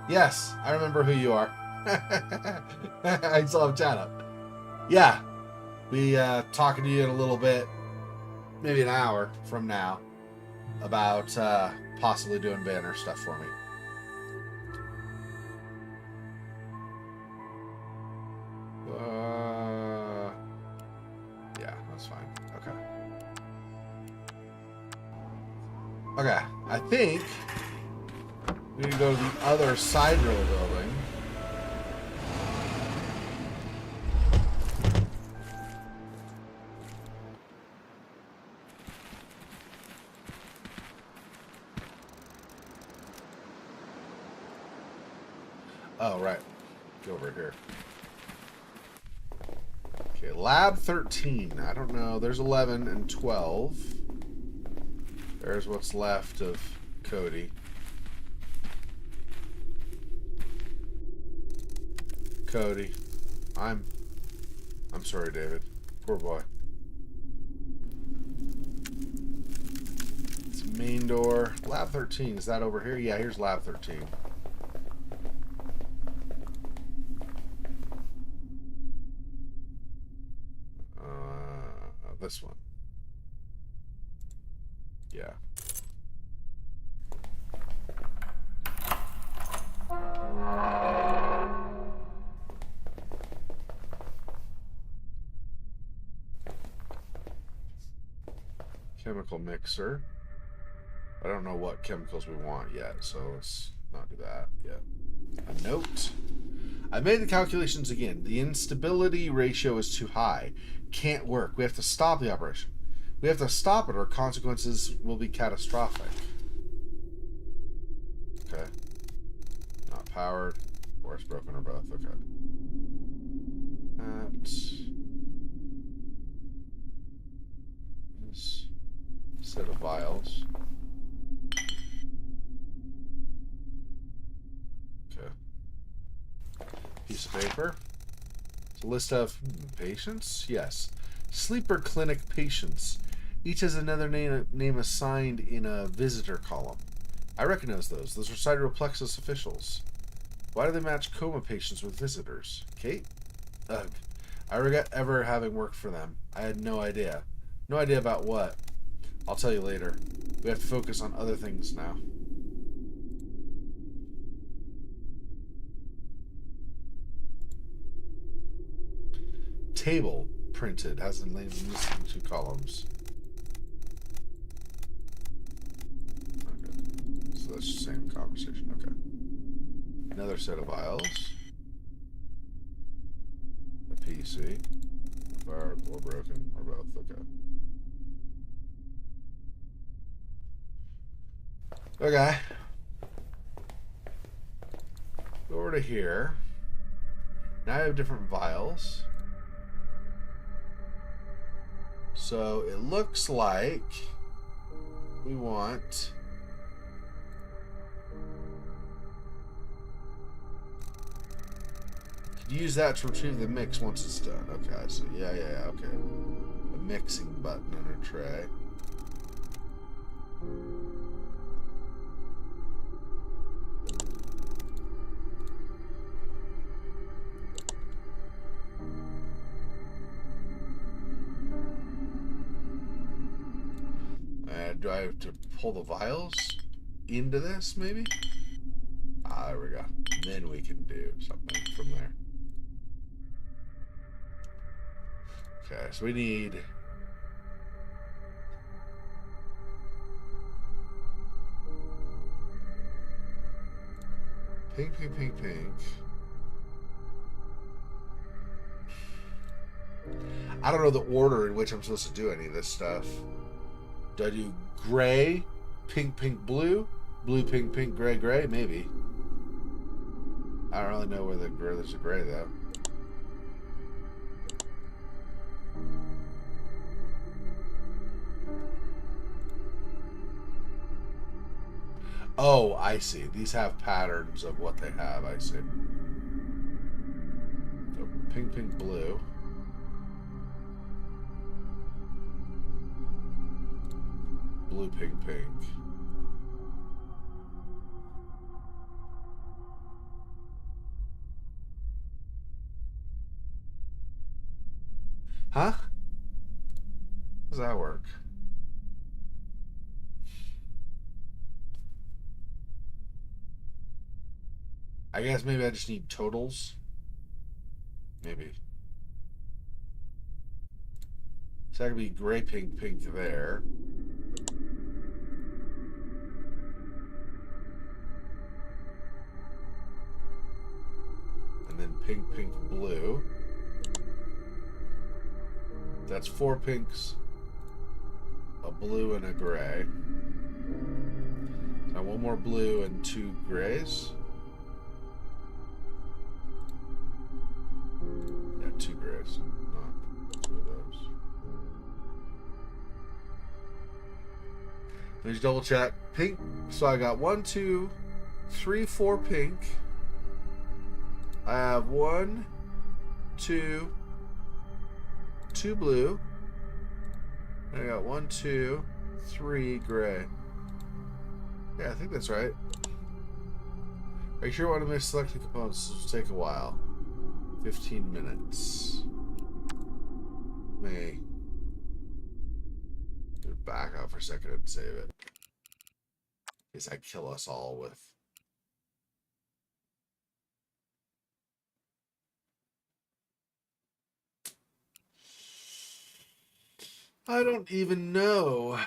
Yes, I remember who you are. I still have chat up. Yeah, be talking to you in a little bit. Maybe an hour from now about possibly doing banner stuff for me. Yeah, that's fine. Okay, I think we need to go to the other side rail building. Oh, right. Go over here. Okay, Lab 13. I don't know. There's 11 and 12. There's what's left of Cody. Cody. I'm sorry, David. Poor boy. It's main door. Lab 13. Is that over here? Yeah, here's Lab 13. This one. Yeah. Chemical mixer. I don't know what chemicals we want yet, so let's not do that yet. A note. I made the calculations again. The instability ratio is too high. Can't work. We have to stop the operation. We have to stop it or consequences will be catastrophic. Okay. Not powered. Or it's broken or both. Okay. This set of vials. Okay. Piece of paper. It's a list of patients? Yes. Sleeper clinic patients. Each has another name assigned in a visitor column. I recognize those. Those are sidereal plexus officials. Why do they match coma patients with visitors? Kate? Ugh. I regret ever having worked for them. I had no idea. No idea about what. I'll tell you later. We have to focus on other things now. Table printed has the names listed in 2 columns. Okay. So that's the same conversation. Okay. Another set of vials. A PC. Fired or broken, or both. Okay. Okay. Go over to here. Now I have different vials. So it looks like we want use that to retrieve the mix once it's done. Okay, so yeah, okay. A mixing button on a tray. Do I have to pull the vials into this, maybe? Ah, there we go. Then we can do something from there. Okay, so we need... Pink. I don't know the order in which I'm supposed to do any of this stuff. Do I do gray, pink, blue, blue, pink, gray? Maybe. I don't really know where there's a gray though. Oh, I see. These have patterns of what they have. I see. So pink, blue. Blue, pink. Huh? How does that work? I guess maybe I just need totals. Maybe. So that could be gray, pink there. And then pink, blue. That's 4 pinks, a blue, and a gray. So one more blue and 2 grays. Yeah, 2 grays, not 2 of those. Let me just double check. Pink, so I got 1, 2, 3, 4 pink. I have 1, 2 blue. And I got 1, 2, 3 gray. Yeah, I think that's right. Make sure you want to miss selected components. This will take a while. 15 minutes. May back out for a second and save it. In case I kill us all with. I don't even know.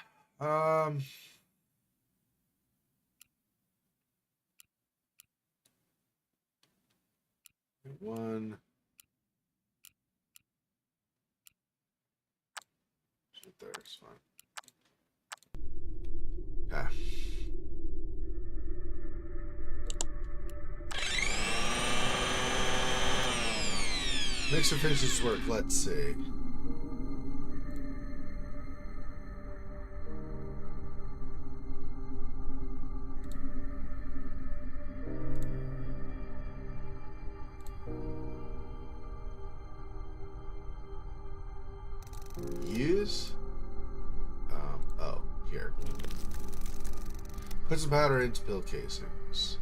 One. Shit, there's fine. Okay. Mixer finishes work. Let's see. Use. Oh, here. Put some powder into pill casings.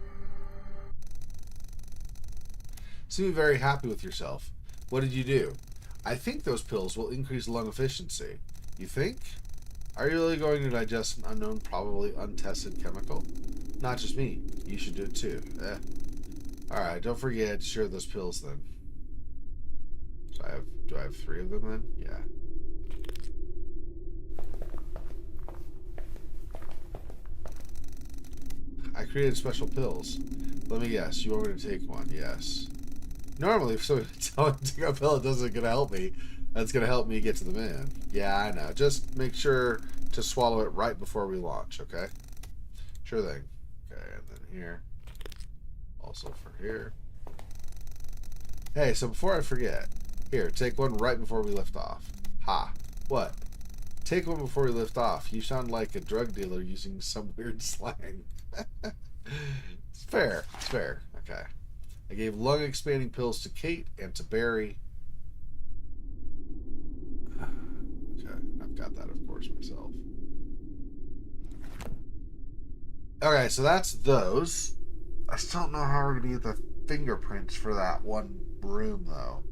Seem very happy with yourself. What did you do? I think those pills will increase lung efficiency. You think? Are you really going to digest an unknown, probably untested chemical? Not just me. You should do it too. Alright, don't forget to share those pills then. So do I have 3 of them then? Yeah. I created special pills. Let me guess. You want me to take one? Yes. Normally, if somebody telling me to take a pill, it doesn't gonna help me. That's gonna help me get to the moon. Yeah, I know. Just make sure to swallow it right before we launch, okay? Sure thing. Okay, and then here. Also for here. Hey, so before I forget, here, take one right before we lift off. Ha. What? Take one before we lift off. You sound like a drug dealer using some weird slang. It's fair. It's fair. Okay. I gave lung expanding pills to Kate and to Barry. Okay, I've got that, of course, myself. Okay, so that's those. I still don't know how we're going to get the fingerprints for that one room, though.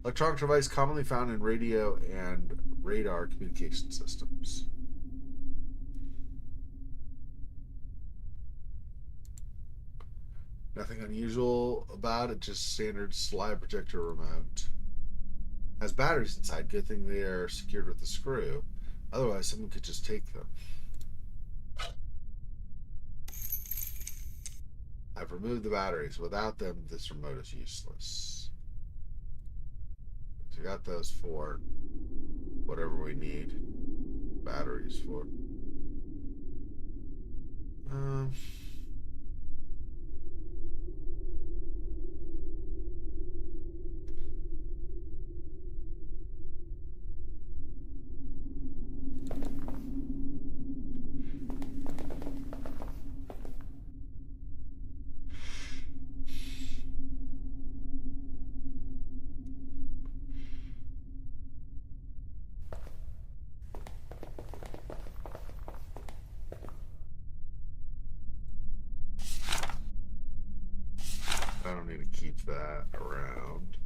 Electronic device commonly found in radio and radar communication systems. Nothing unusual about it, just standard slide projector remote. Has batteries inside. Good thing they are secured with a screw. Otherwise, someone could just take them. I've removed the batteries. Without them, this remote is useless. So we got those for whatever we need batteries for. I don't need to keep that around.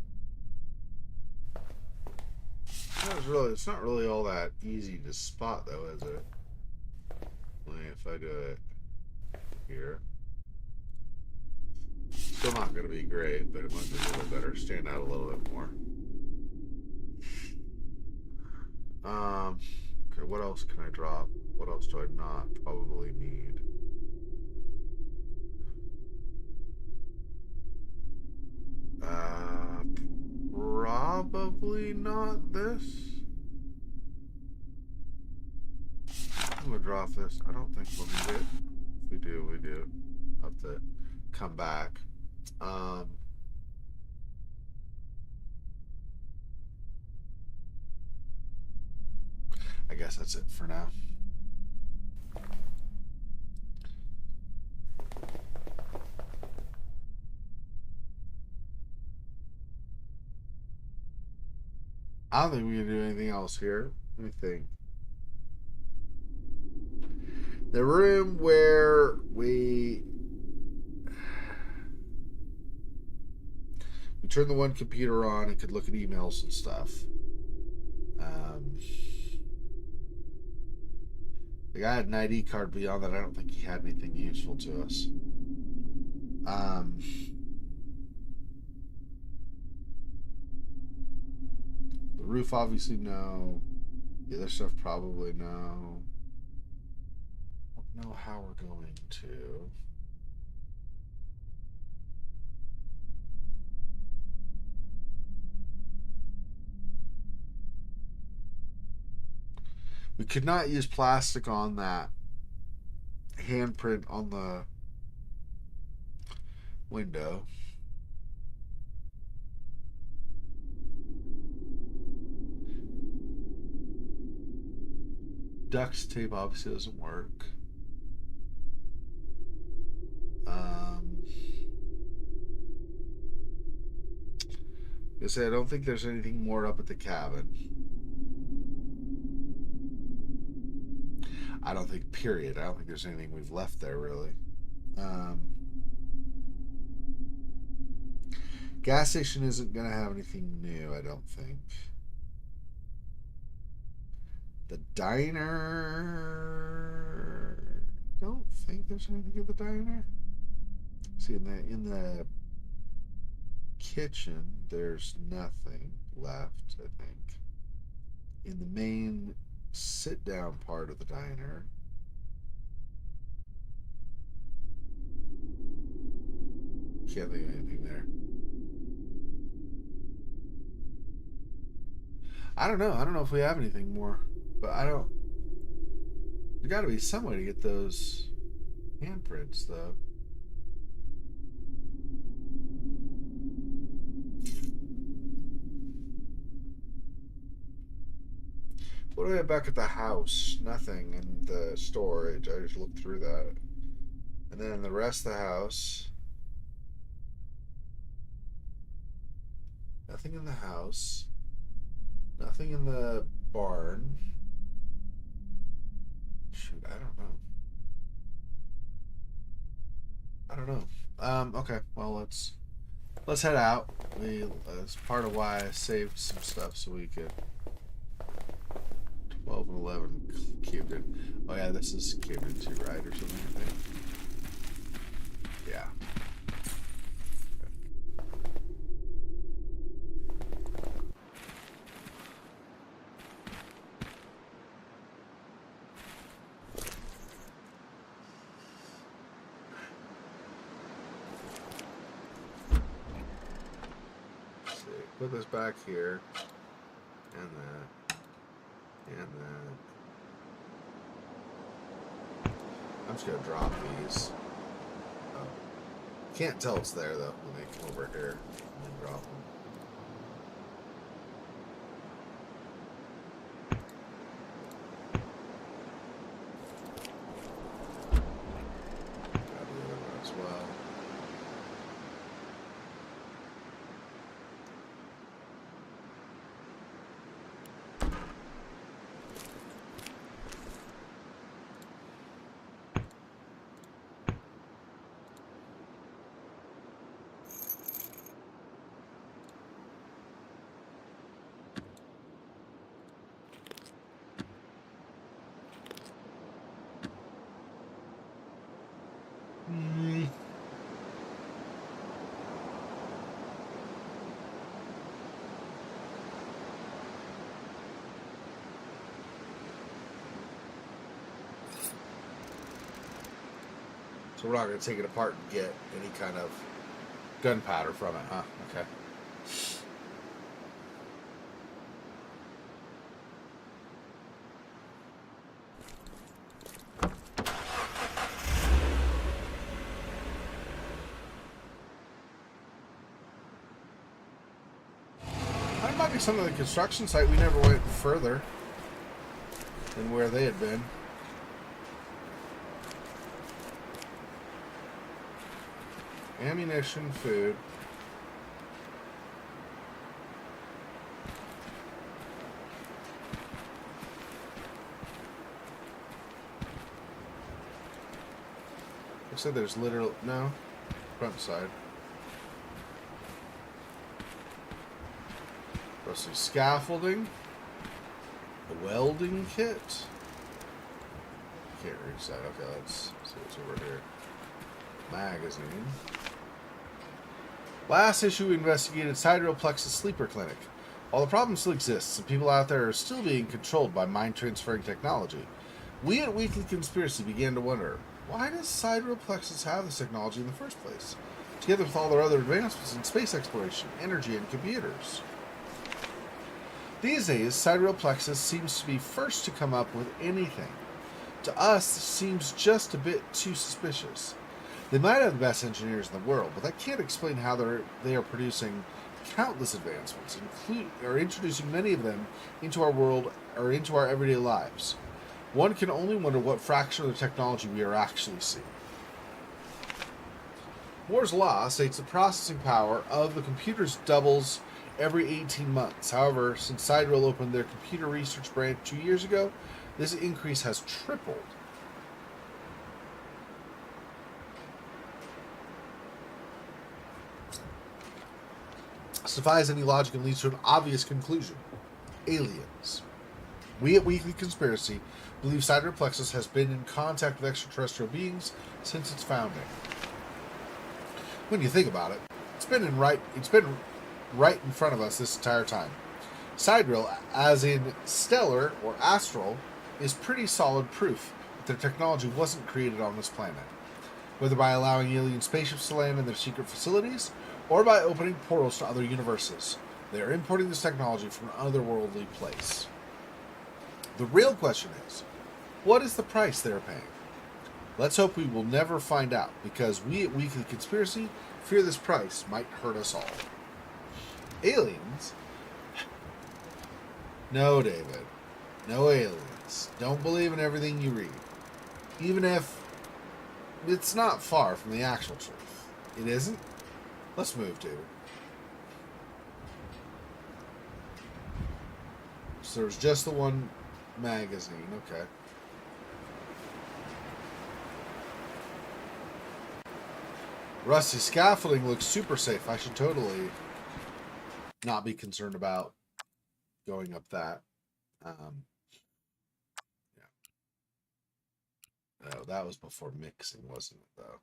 It's not really all that easy to spot, though, is it? Like if I do it here, still not going to be great, but it might be a little better. Stand out a little bit more. Okay, what else can I drop? What else do I not probably need? Probably not this. I'm gonna drop this. I don't think we'll need it. If we do, we do. I'll have to come back. I guess that's it for now. I don't think we can do anything else here. Let me think. The room where we turned the one computer on and could look at emails and stuff. The guy had an ID card. Beyond that, I don't think he had anything useful to us. The roof, obviously, no. The other stuff, probably no. I don't know how we're going to. We could not use plastic on that handprint on the window. Duct tape obviously doesn't work. I say I don't think there's anything more up at the cabin. I don't think, period. I don't think there's anything we've left there, really. Gas station isn't going to have anything new, I don't think. The diner. Don't think there's anything at the diner. See, in the kitchen, there's nothing left, I think. in the main sit-down part of the diner. Can't think of anything there. I don't know. I don't know if we have anything more, but I don't. There's got to be some way to get those handprints, though. What do we have back at the house? Nothing in the storage. I just looked through that. And then in the rest of the house, nothing in the house. Nothing in the barn. Shoot, I don't know. I don't know. Okay, well let's head out. That's part of why I saved some stuff so we could 12 and 11 Camden. Oh yeah, this is Camden 2, right, or something, I think. Yeah. Let's see. Put this back here, and that, and that. I'm just gonna drop these. Oh. Can't tell it's there though when they come over here and then drop them. Grab the other one as well. So we're not going to take it apart and get any kind of gunpowder from it, huh? Okay. That might be some of the construction site. We never went further than where they had been. Ammunition, food. Looks like there's literal no front side. Let's see, scaffolding, a welding kit. Can't read side. Okay, let's see what's over here. Magazine. Last issue, we investigated Sidereal Plexus Sleeper Clinic. While the problem still exists, and people out there are still being controlled by mind-transferring technology, we at Weekly Conspiracy began to wonder, why does Sidereal Plexus have this technology in the first place? Together with all their other advancements in space exploration, energy, and computers. These days, Sidereal Plexus seems to be first to come up with anything. To us, this seems just a bit too suspicious. They might have the best engineers in the world, but that can't explain how they are producing countless advancements, introducing many of them into our world or into our everyday lives. One can only wonder what fraction of the technology we are actually seeing. Moore's law states the processing power of the computers doubles every 18 months. However, since Sidereal opened their computer research branch 2 years ago, this increase has tripled. This defies any logic and leads to an obvious conclusion. Aliens. We at Weekly Conspiracy believe Sidereal Plexus has been in contact with extraterrestrial beings since its founding. When you think about it, it's been right in front of us this entire time. Sidereal, as in stellar or astral, is pretty solid proof that their technology wasn't created on this planet, whether by allowing alien spaceships to land in their secret facilities or by opening portals to other universes. They are importing this technology from an otherworldly place. The real question is, what is the price they're paying? Let's hope we will never find out, because we at Weekly Conspiracy fear this price might hurt us all. Aliens? No, David. No aliens. Don't believe in everything you read. Even if it's not far from the actual truth. It isn't? Let's move, David. So there's just the one magazine. Okay. Rusty scaffolding looks super safe. I should totally not be concerned about going up that. Yeah. Oh, that was before mixing, wasn't it, though?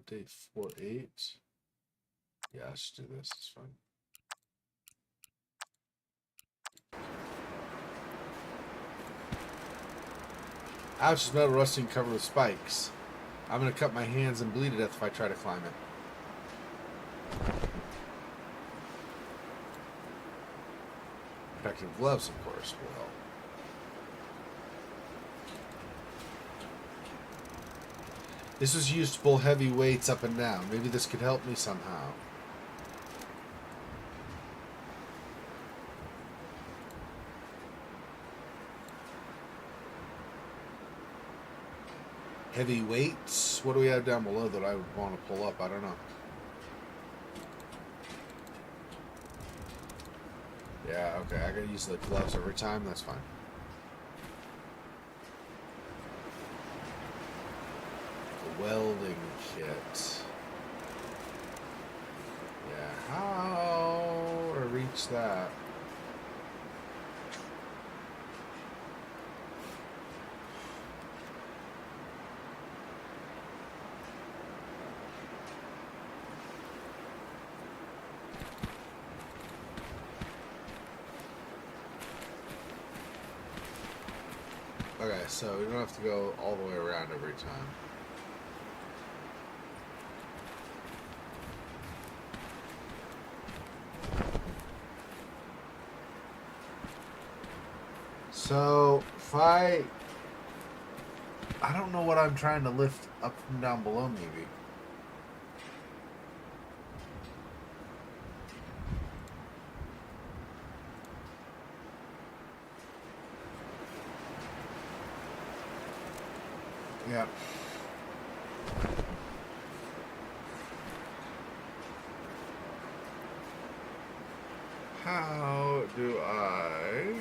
Day 4-8. Yeah, let's do this. It's fine. Ouch, is metal rusting covered with spikes. I'm going to cut my hands and bleed to death if I try to climb it. Protective gloves, of course, will help. This was used to pull heavy weights up and down. Maybe this could help me somehow. Heavy weights? What do we have down below that I would want to pull up? I don't know. Yeah, okay. I gotta use the gloves every time. That's fine. The welding kit. Yeah, how to reach that? Okay, so we don't have to go all the way around every time. So, if I don't know what I'm trying to lift up from down below, maybe. Yeah. How do I...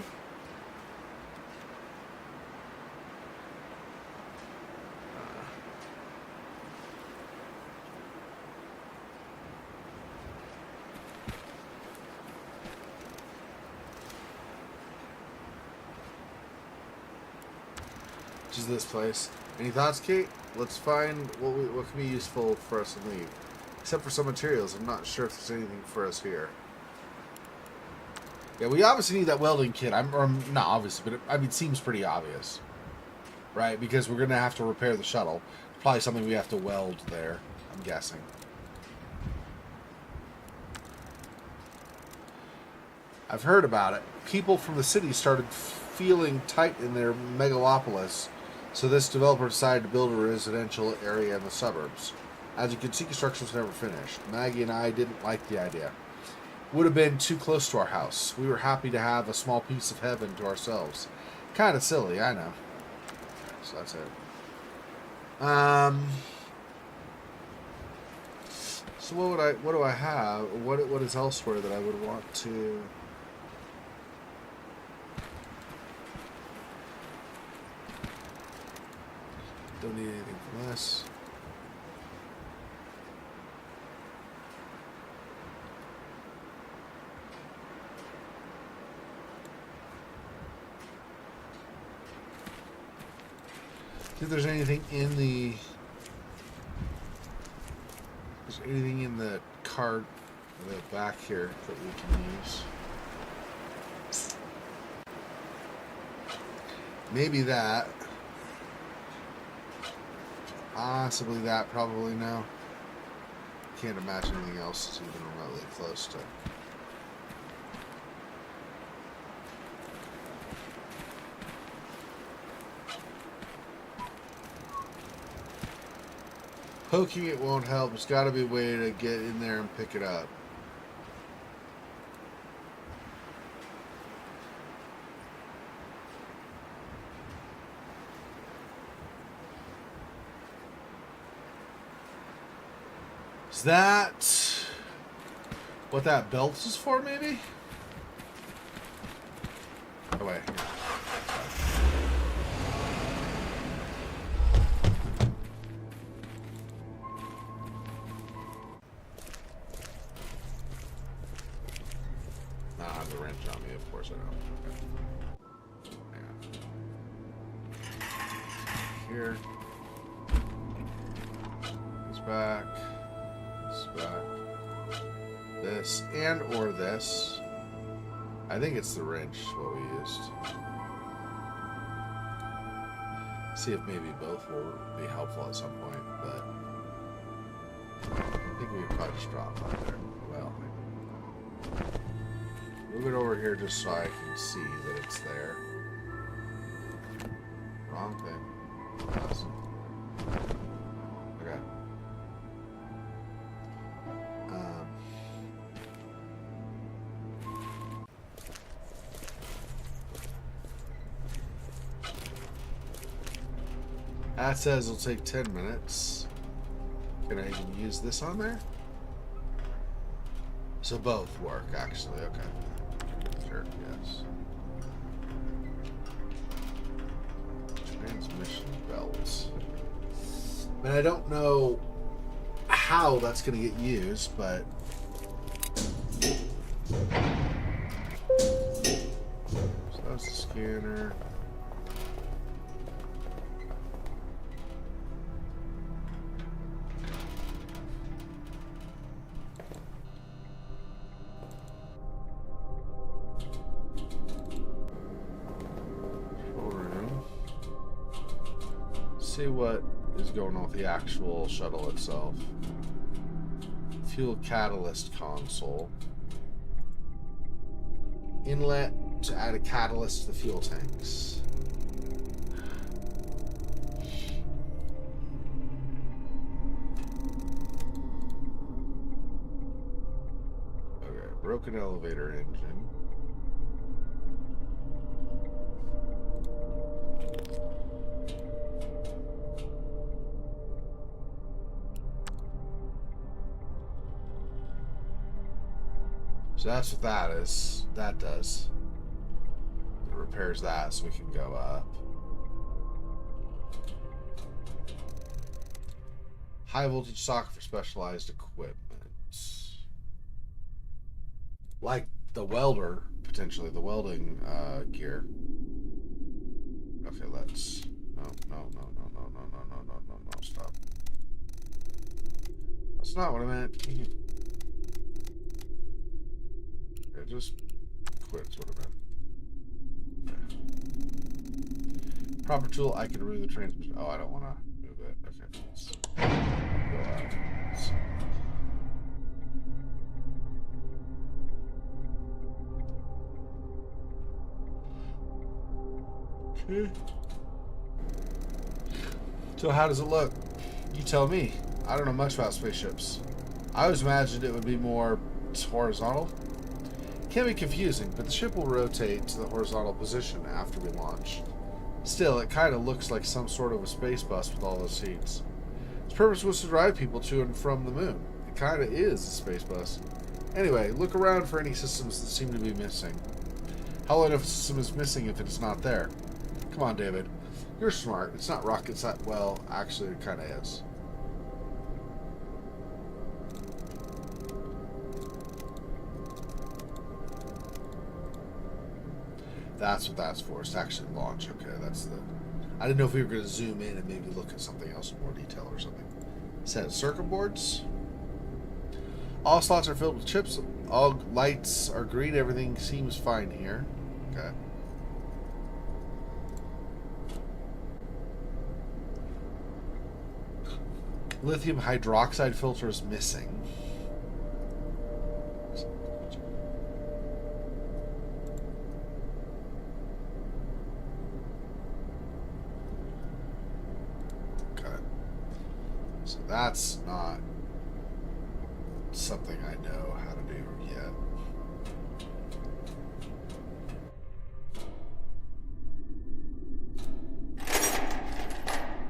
Which is this place. Any thoughts, Kate? Let's find what can be useful for us to leave. Except for some materials, I'm not sure if there's anything for us here. Yeah, we obviously need that welding kit. Not obviously, but it seems pretty obvious, right? Because we're gonna have to repair the shuttle. Probably something we have to weld there, I'm guessing. I've heard about it. People from the city started feeling tight in their megalopolis, so this developer decided to build a residential area in the suburbs. As you can see, construction was never finished. Maggie and I didn't like the idea. Would have been too close to our house. We were happy to have a small piece of heaven to ourselves. Kind of silly, I know. So that's it. So what do I have? What is elsewhere that I would want to... Don't need anything from this. See if there's anything in the... There's anything in the cart, the back here that we can use? Maybe that. Possibly that. Probably no. Can't imagine anything else that's even remotely close to. Poking it won't help. There's got to be a way to get in there and pick it up. Is that what that belt is for, maybe? Oh, wait. I have the wrench on me, of course I don't. Okay. Hang on. Here. It's back. Back. This and or this. I think it's the wrench what we used. See if maybe both will be helpful at some point, but I think we could probably just drop that there. Well, move it over here just so I can see that it's there. Wrong thing. Awesome. Okay. That says it'll take 10 minutes. Can I even use this on there? So both work, actually. Okay. Sure, yes. Transmission belts. And I don't know how that's going to get used, but... So that's the scanner. See what is going on with the actual shuttle itself. Fuel catalyst console. Inlet to add a catalyst to the fuel tanks. Okay, broken elevator engine. So that's what that is. That does. It repairs that so we can go up. High voltage socket for specialized equipment. Like the welder, potentially, the welding gear. Okay, let's... No, stop. That's not what I meant. Just quit is what I meant. Okay. Proper tool, I can remove the transmission. Oh, I don't want to move it. Okay, let's go out. Okay. So how does it look? You tell me. I don't know much about spaceships. I always imagined it would be more horizontal. Can be confusing, but the ship will rotate to the horizontal position after we launch. Still, it kind of looks like some sort of a space bus with all those seats. Its purpose was to drive people to and from the moon. It kind of is a space bus. Anyway, look around for any systems that seem to be missing. How will I know if a system is missing if it's not there? Come on, David. You're smart. It's not rocket science. Well, actually, it kind of is. That's what that's for. It's to actually launch. Okay, that's the... I didn't know if we were going to zoom in and maybe look at something else in more detail or something. Set of circuit boards. All slots are filled with chips. All lights are green. Everything seems fine here. Okay. Lithium hydroxide filter is missing. Okay. So that's not something I know how to do yet.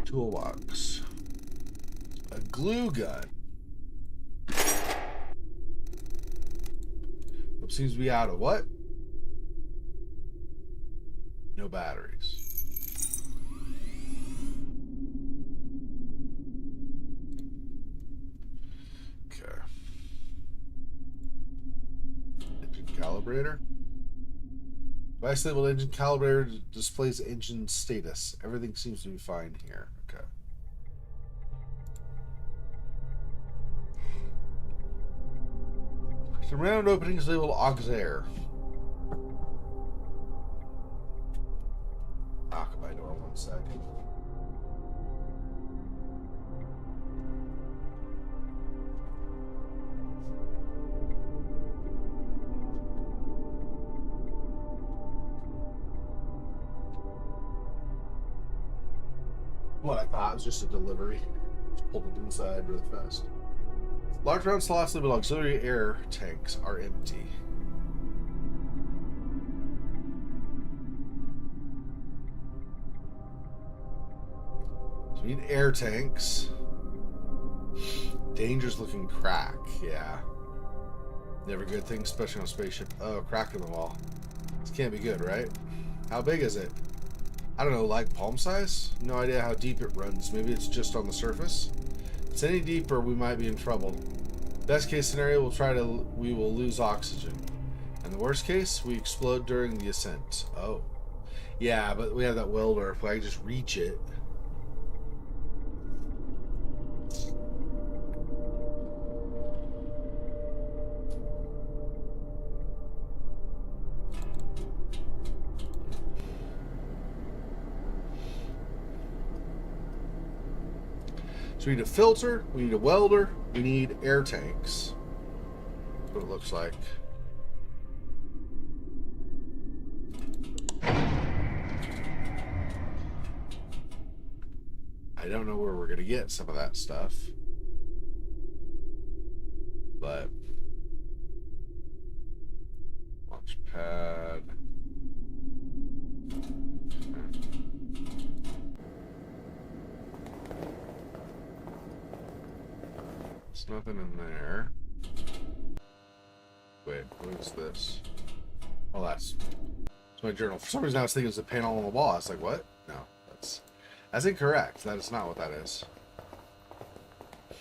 Toolbox. A glue gun. It seems to be out of what? No batteries. Okay. Engine calibrator. Device labeled engine calibrator displays engine status. Everything seems to be fine here. Okay. Some round openings labeled auxiliary. Knock at my door 1 second. What I thought was just a delivery. Just pulled it inside really fast. Large round slots labeled auxiliary air tanks are empty. So we need air tanks. Dangerous looking crack, yeah. Never good thing, especially on a spaceship. Oh, crack in the wall. This can't be good, right? How big is it? I don't know, like palm size? No idea how deep it runs. Maybe it's just on the surface. If it's any deeper, we might be in trouble. Best case scenario, we will lose oxygen. And the worst case, we explode during the ascent. Oh. Yeah, but we have that welder. If I can just reach it. So we need a filter, we need a welder, we need air tanks. That's what it looks like. I don't know where we're going to get some of that stuff. But launch pad. There's nothing in there. Wait, what is this? Oh, that's my journal. For some reason I was thinking it was a panel on the wall. I was like, what? No, that's incorrect. That is not what that is. A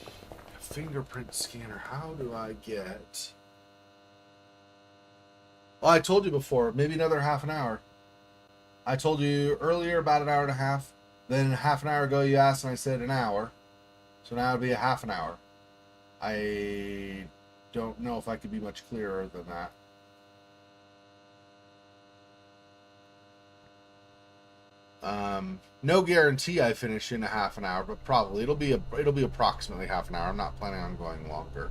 fingerprint scanner. How do I get... Well, I told you before, maybe another half an hour. I told you earlier about an hour and a half. Then half an hour ago you asked and I said an hour. So now it'll be a half an hour. I don't know if I could be much clearer than that. No guarantee I finish in a half an hour, but probably it'll be approximately half an hour. I'm not planning on going longer.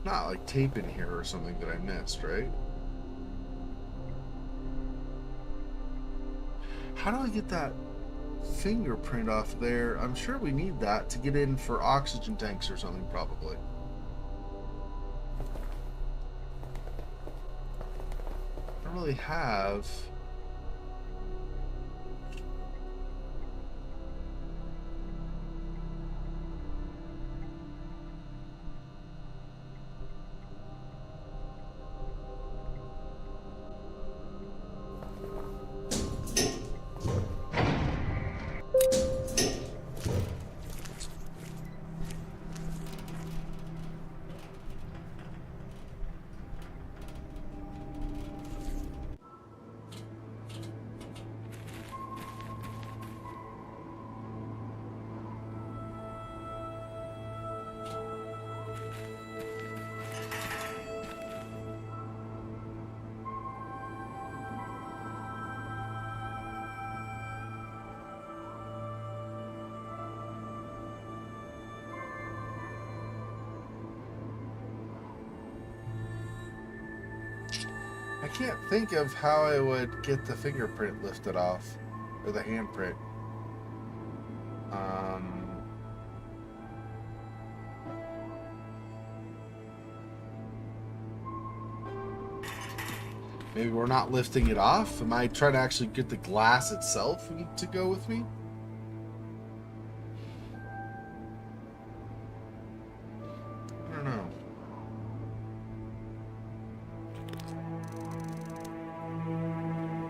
Not like tape in here or something that I missed, right? How do I get that fingerprint off there? I'm sure we need that to get in for oxygen tanks or something, probably. I don't really have... I can't think of how I would get the fingerprint lifted off, or the handprint. Maybe we're not lifting it off? Am I trying to actually get the glass itself to go with me? I don't know.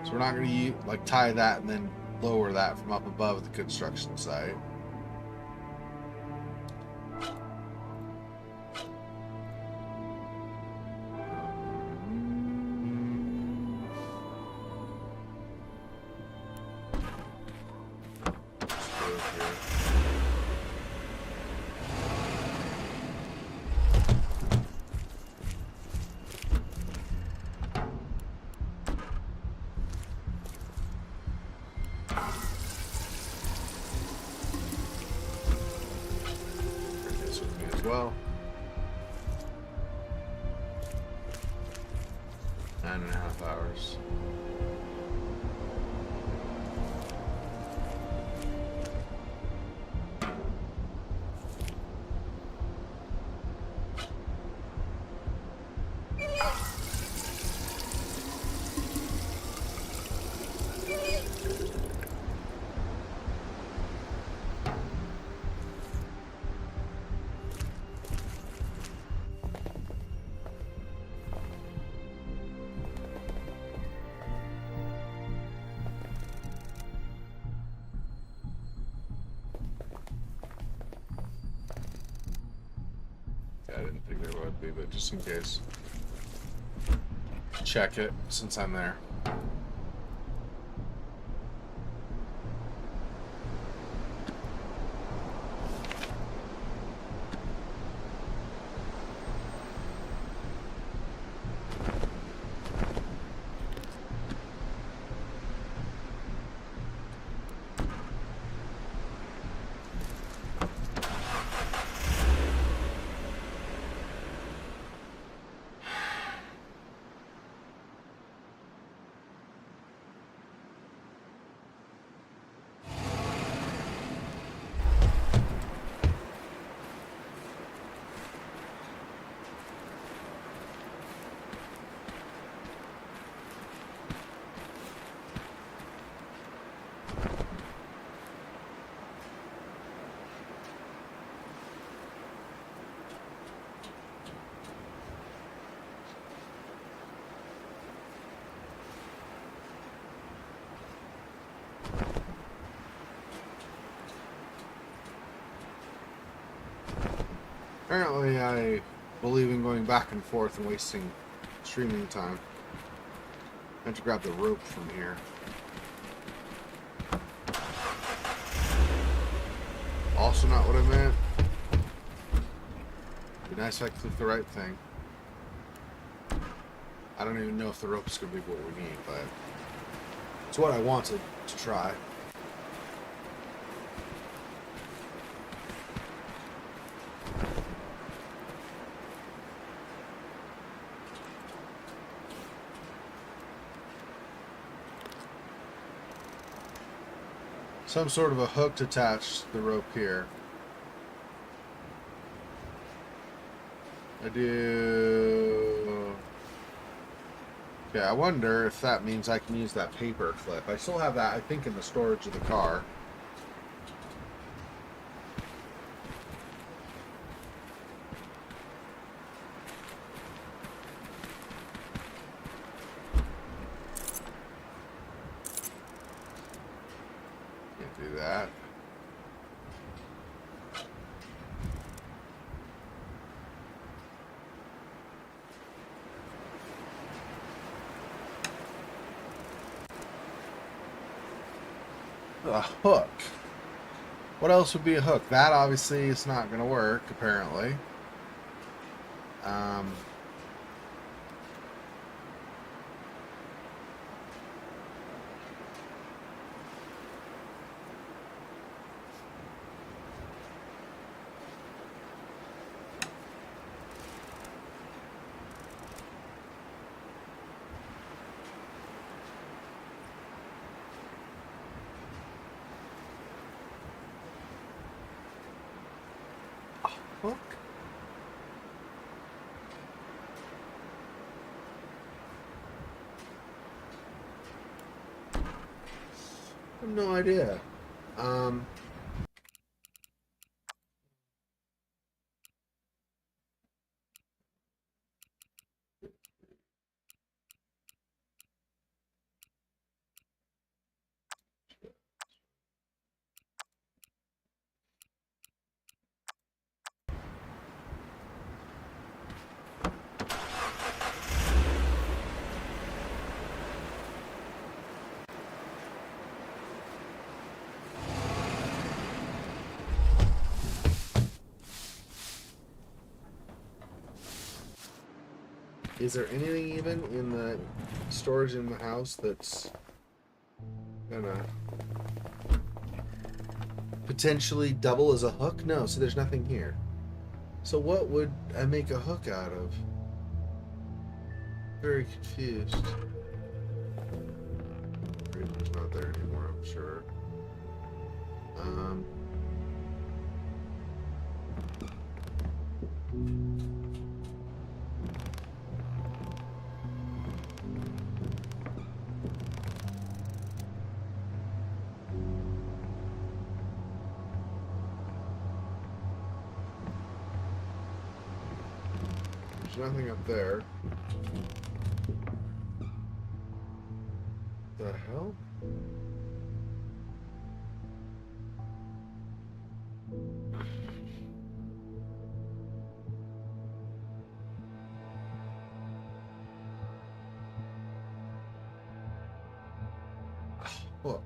So we're not going to like tie that and then lower that from up above the construction site. Well, 9.5 hours. I didn't think there would be, but just in case. Check it since I'm there. Apparently, I believe in going back and forth and wasting streaming time. I have to grab the rope from here. Also not what I meant. Be nice if I click the right thing. I don't even know if the rope is going to be what we need, but it's what I wanted to try. Some sort of a hook to attach the rope here. I do. Okay, I wonder if that means I can use that paper clip. I still have that, I think, in the storage of the car. Can't do that. A hook. What else would be a hook? That obviously is not going to work, apparently. hook? I have no idea. Is there anything even in the storage in the house that's gonna potentially double as a hook? No, so there's nothing here. So what would I make a hook out of? Very confused. It's not there anymore, I'm sure. There's nothing up there. The hell? Hook.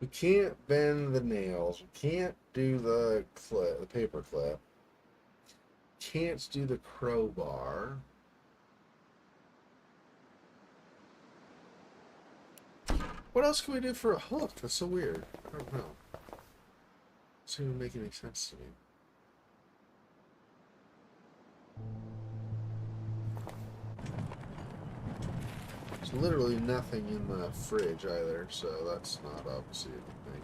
We can't bend the nails. We can't do the clip, the paper clip. Can't do the crowbar. What else can we do for a hook? That's so weird. I don't know. It doesn't even make any sense to me. There's literally nothing in the fridge either, so that's not obviously anything.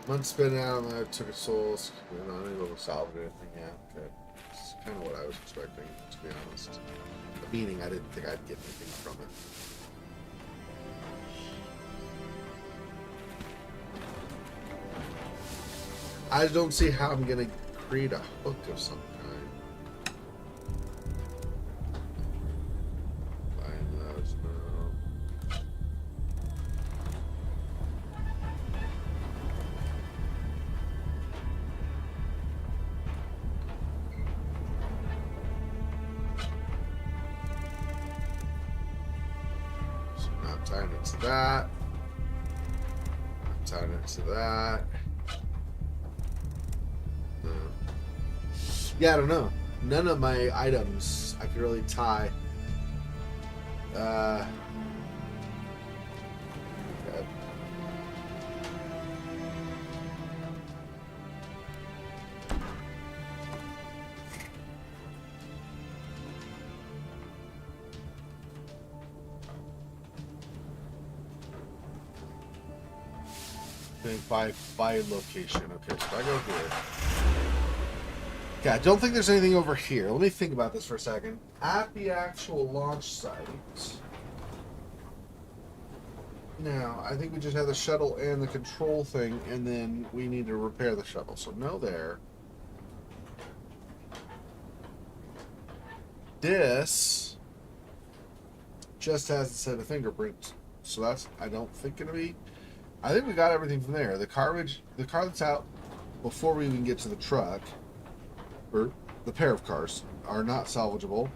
Months been out and I took a souls. I'm not able to salvage anything yet. Okay. It's kind of what I was expecting, to be honest. Meaning I didn't think I'd get anything from it. I don't see how I'm gonna create a hook of some kind. Find those now. So I'm tying it to that. I'm tying it to that. Yeah, I don't know. None of my items I could really tie. Okay. Okay, by location. Okay, so I go here. Okay, I don't think there's anything over here. Let me think about this for a second. At the actual launch site. Now, I think we just have the shuttle and the control thing, and then we need to repair the shuttle. So no there. This just has a set of fingerprints. So that's, I don't think, going to be... I think we got everything from there. The car that's out before we even get to the truck, or the pair of cars, are not salvageable.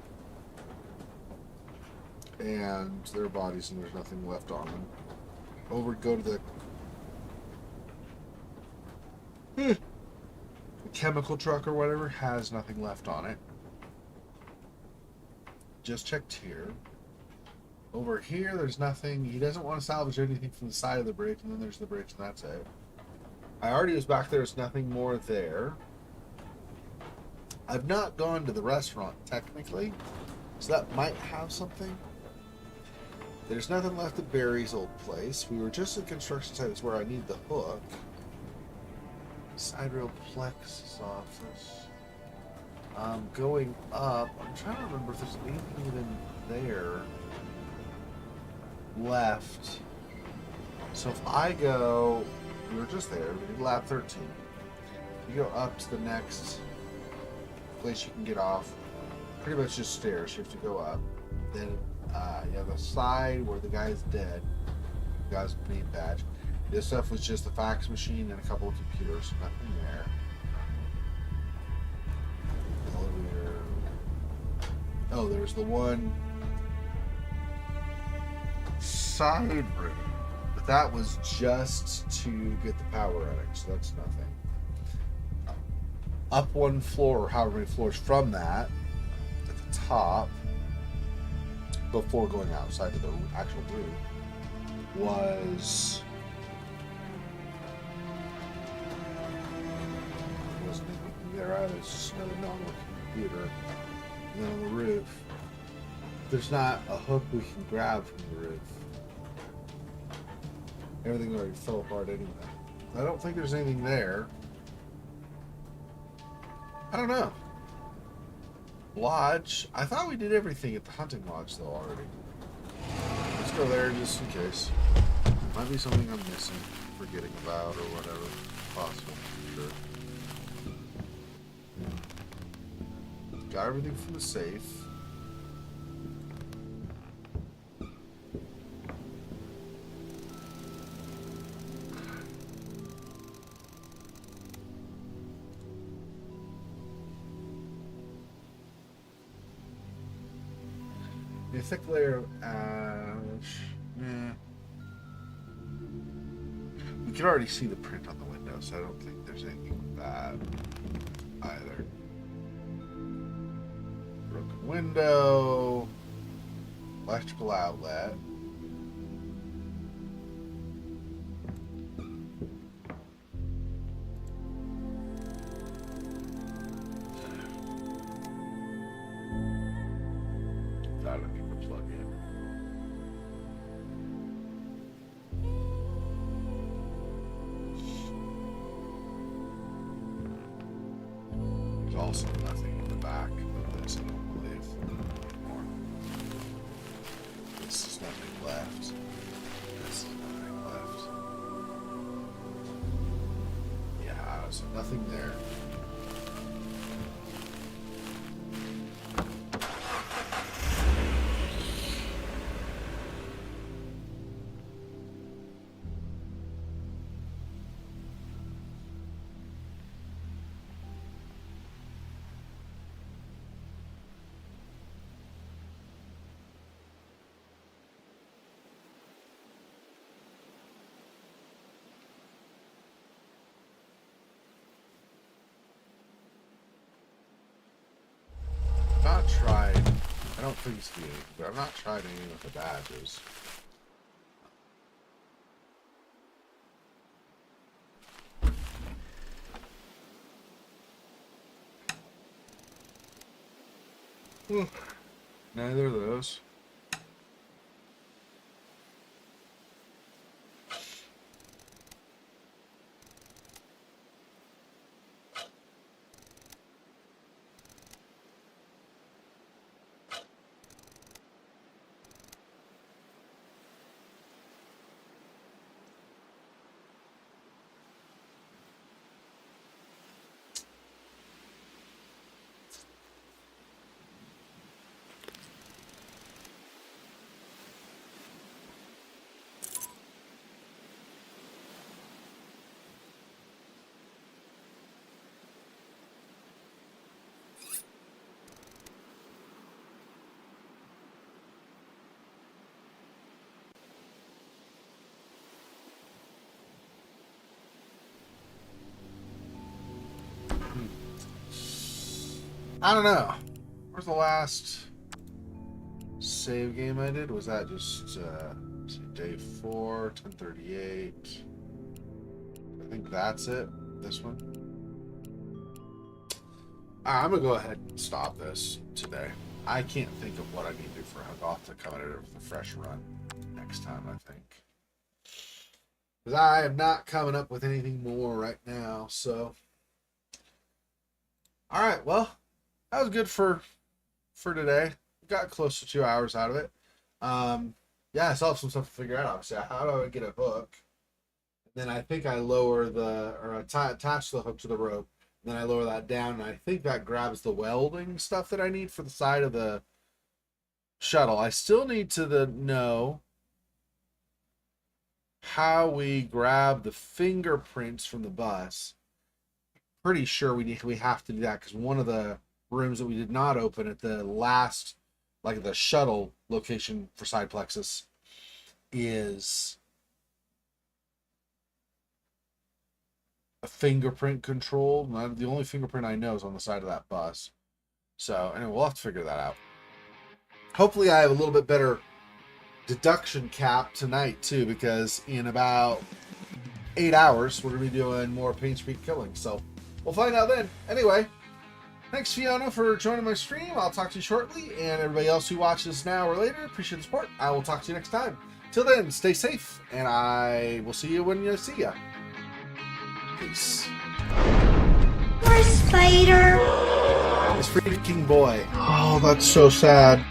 And their bodies, and there's nothing left on them. Go to the chemical truck or whatever, has nothing left on it. Just checked here. Over here, there's nothing. He doesn't want to salvage anything from the side of the bridge, and then there's the bridge, and that's it. I already was back there. There's nothing more there. I've not gone to the restaurant, technically, so that might have something. There's nothing left at Barry's old place. We were just at construction site. Is where I need the hook. Side rail plexus office. Going up. I'm trying to remember if there's anything even there left. So if I go, we were just there. We did lab 13. You go up to the next place you can get off. Pretty much just stairs. You have to go up. Then you have a side where the guy's dead. The guy's name badge. This stuff was just the fax machine and a couple of computers. Nothing there. Elevator. Oh, there's the one side room. But that was just to get the power running, so that's nothing. Up one floor, or however many floors from that, at the top, before going outside to the actual room, wasn't anything there either. It's just another normal computer. And then on the roof, there's not a hook we can grab from the roof. Everything already fell apart anyway. I don't think there's anything there. I don't know. Lodge. I thought we did everything at the hunting lodge though already. Let's go there just in case. Might be something I'm missing, forgetting about, or whatever. Possible, sure. Got everything from the safe. A thick layer of ash. Nah. We can already see the print on the window, so I don't think there's anything bad either. Broken window. Electrical outlet. Also nothing in the back of this, I don't believe. More. This is nothing left. This is nothing left. Yeah, so nothing there. Not tried. I don't think it's anything, but I've not tried any with the badges. Neither of those. I don't know. Where's the last save game I did? Was that just let's see, day 4, 10:38? I think that's it. This one. I'm gonna go ahead and stop this today. I can't think of what I need to do for a hug. I'll have to come at it with a fresh run next time, I think. Because I am not coming up with anything more right now, so. Alright, well, that was good for today. Got close to 2 hours out of it. Yeah, I still have some stuff to figure out. Obviously, how do I get a hook? And then I think I lower attach the hook to the rope. Then I lower that down, and I think that grabs the welding stuff that I need for the side of the shuttle. I still need to know how we grab the fingerprints from the bus. Pretty sure we have to do that because one of the rooms that we did not open at the last, like the shuttle location for side plexus, is a fingerprint control. The only fingerprint I know is on the side of that bus. So anyway, we'll have to figure that out. Hopefully I have a little bit better deduction cap tonight too, because in about 8 hours we're going to be doing more Pain Street Killing. So we'll find out then. Anyway, thanks Fiona for joining my stream. I'll talk to you shortly, and everybody else who watches now or later, appreciate the support. I will talk to you next time. Till then, stay safe, and I will see you when you see ya. Peace. Poor spider. This freaking boy. Oh, that's so sad.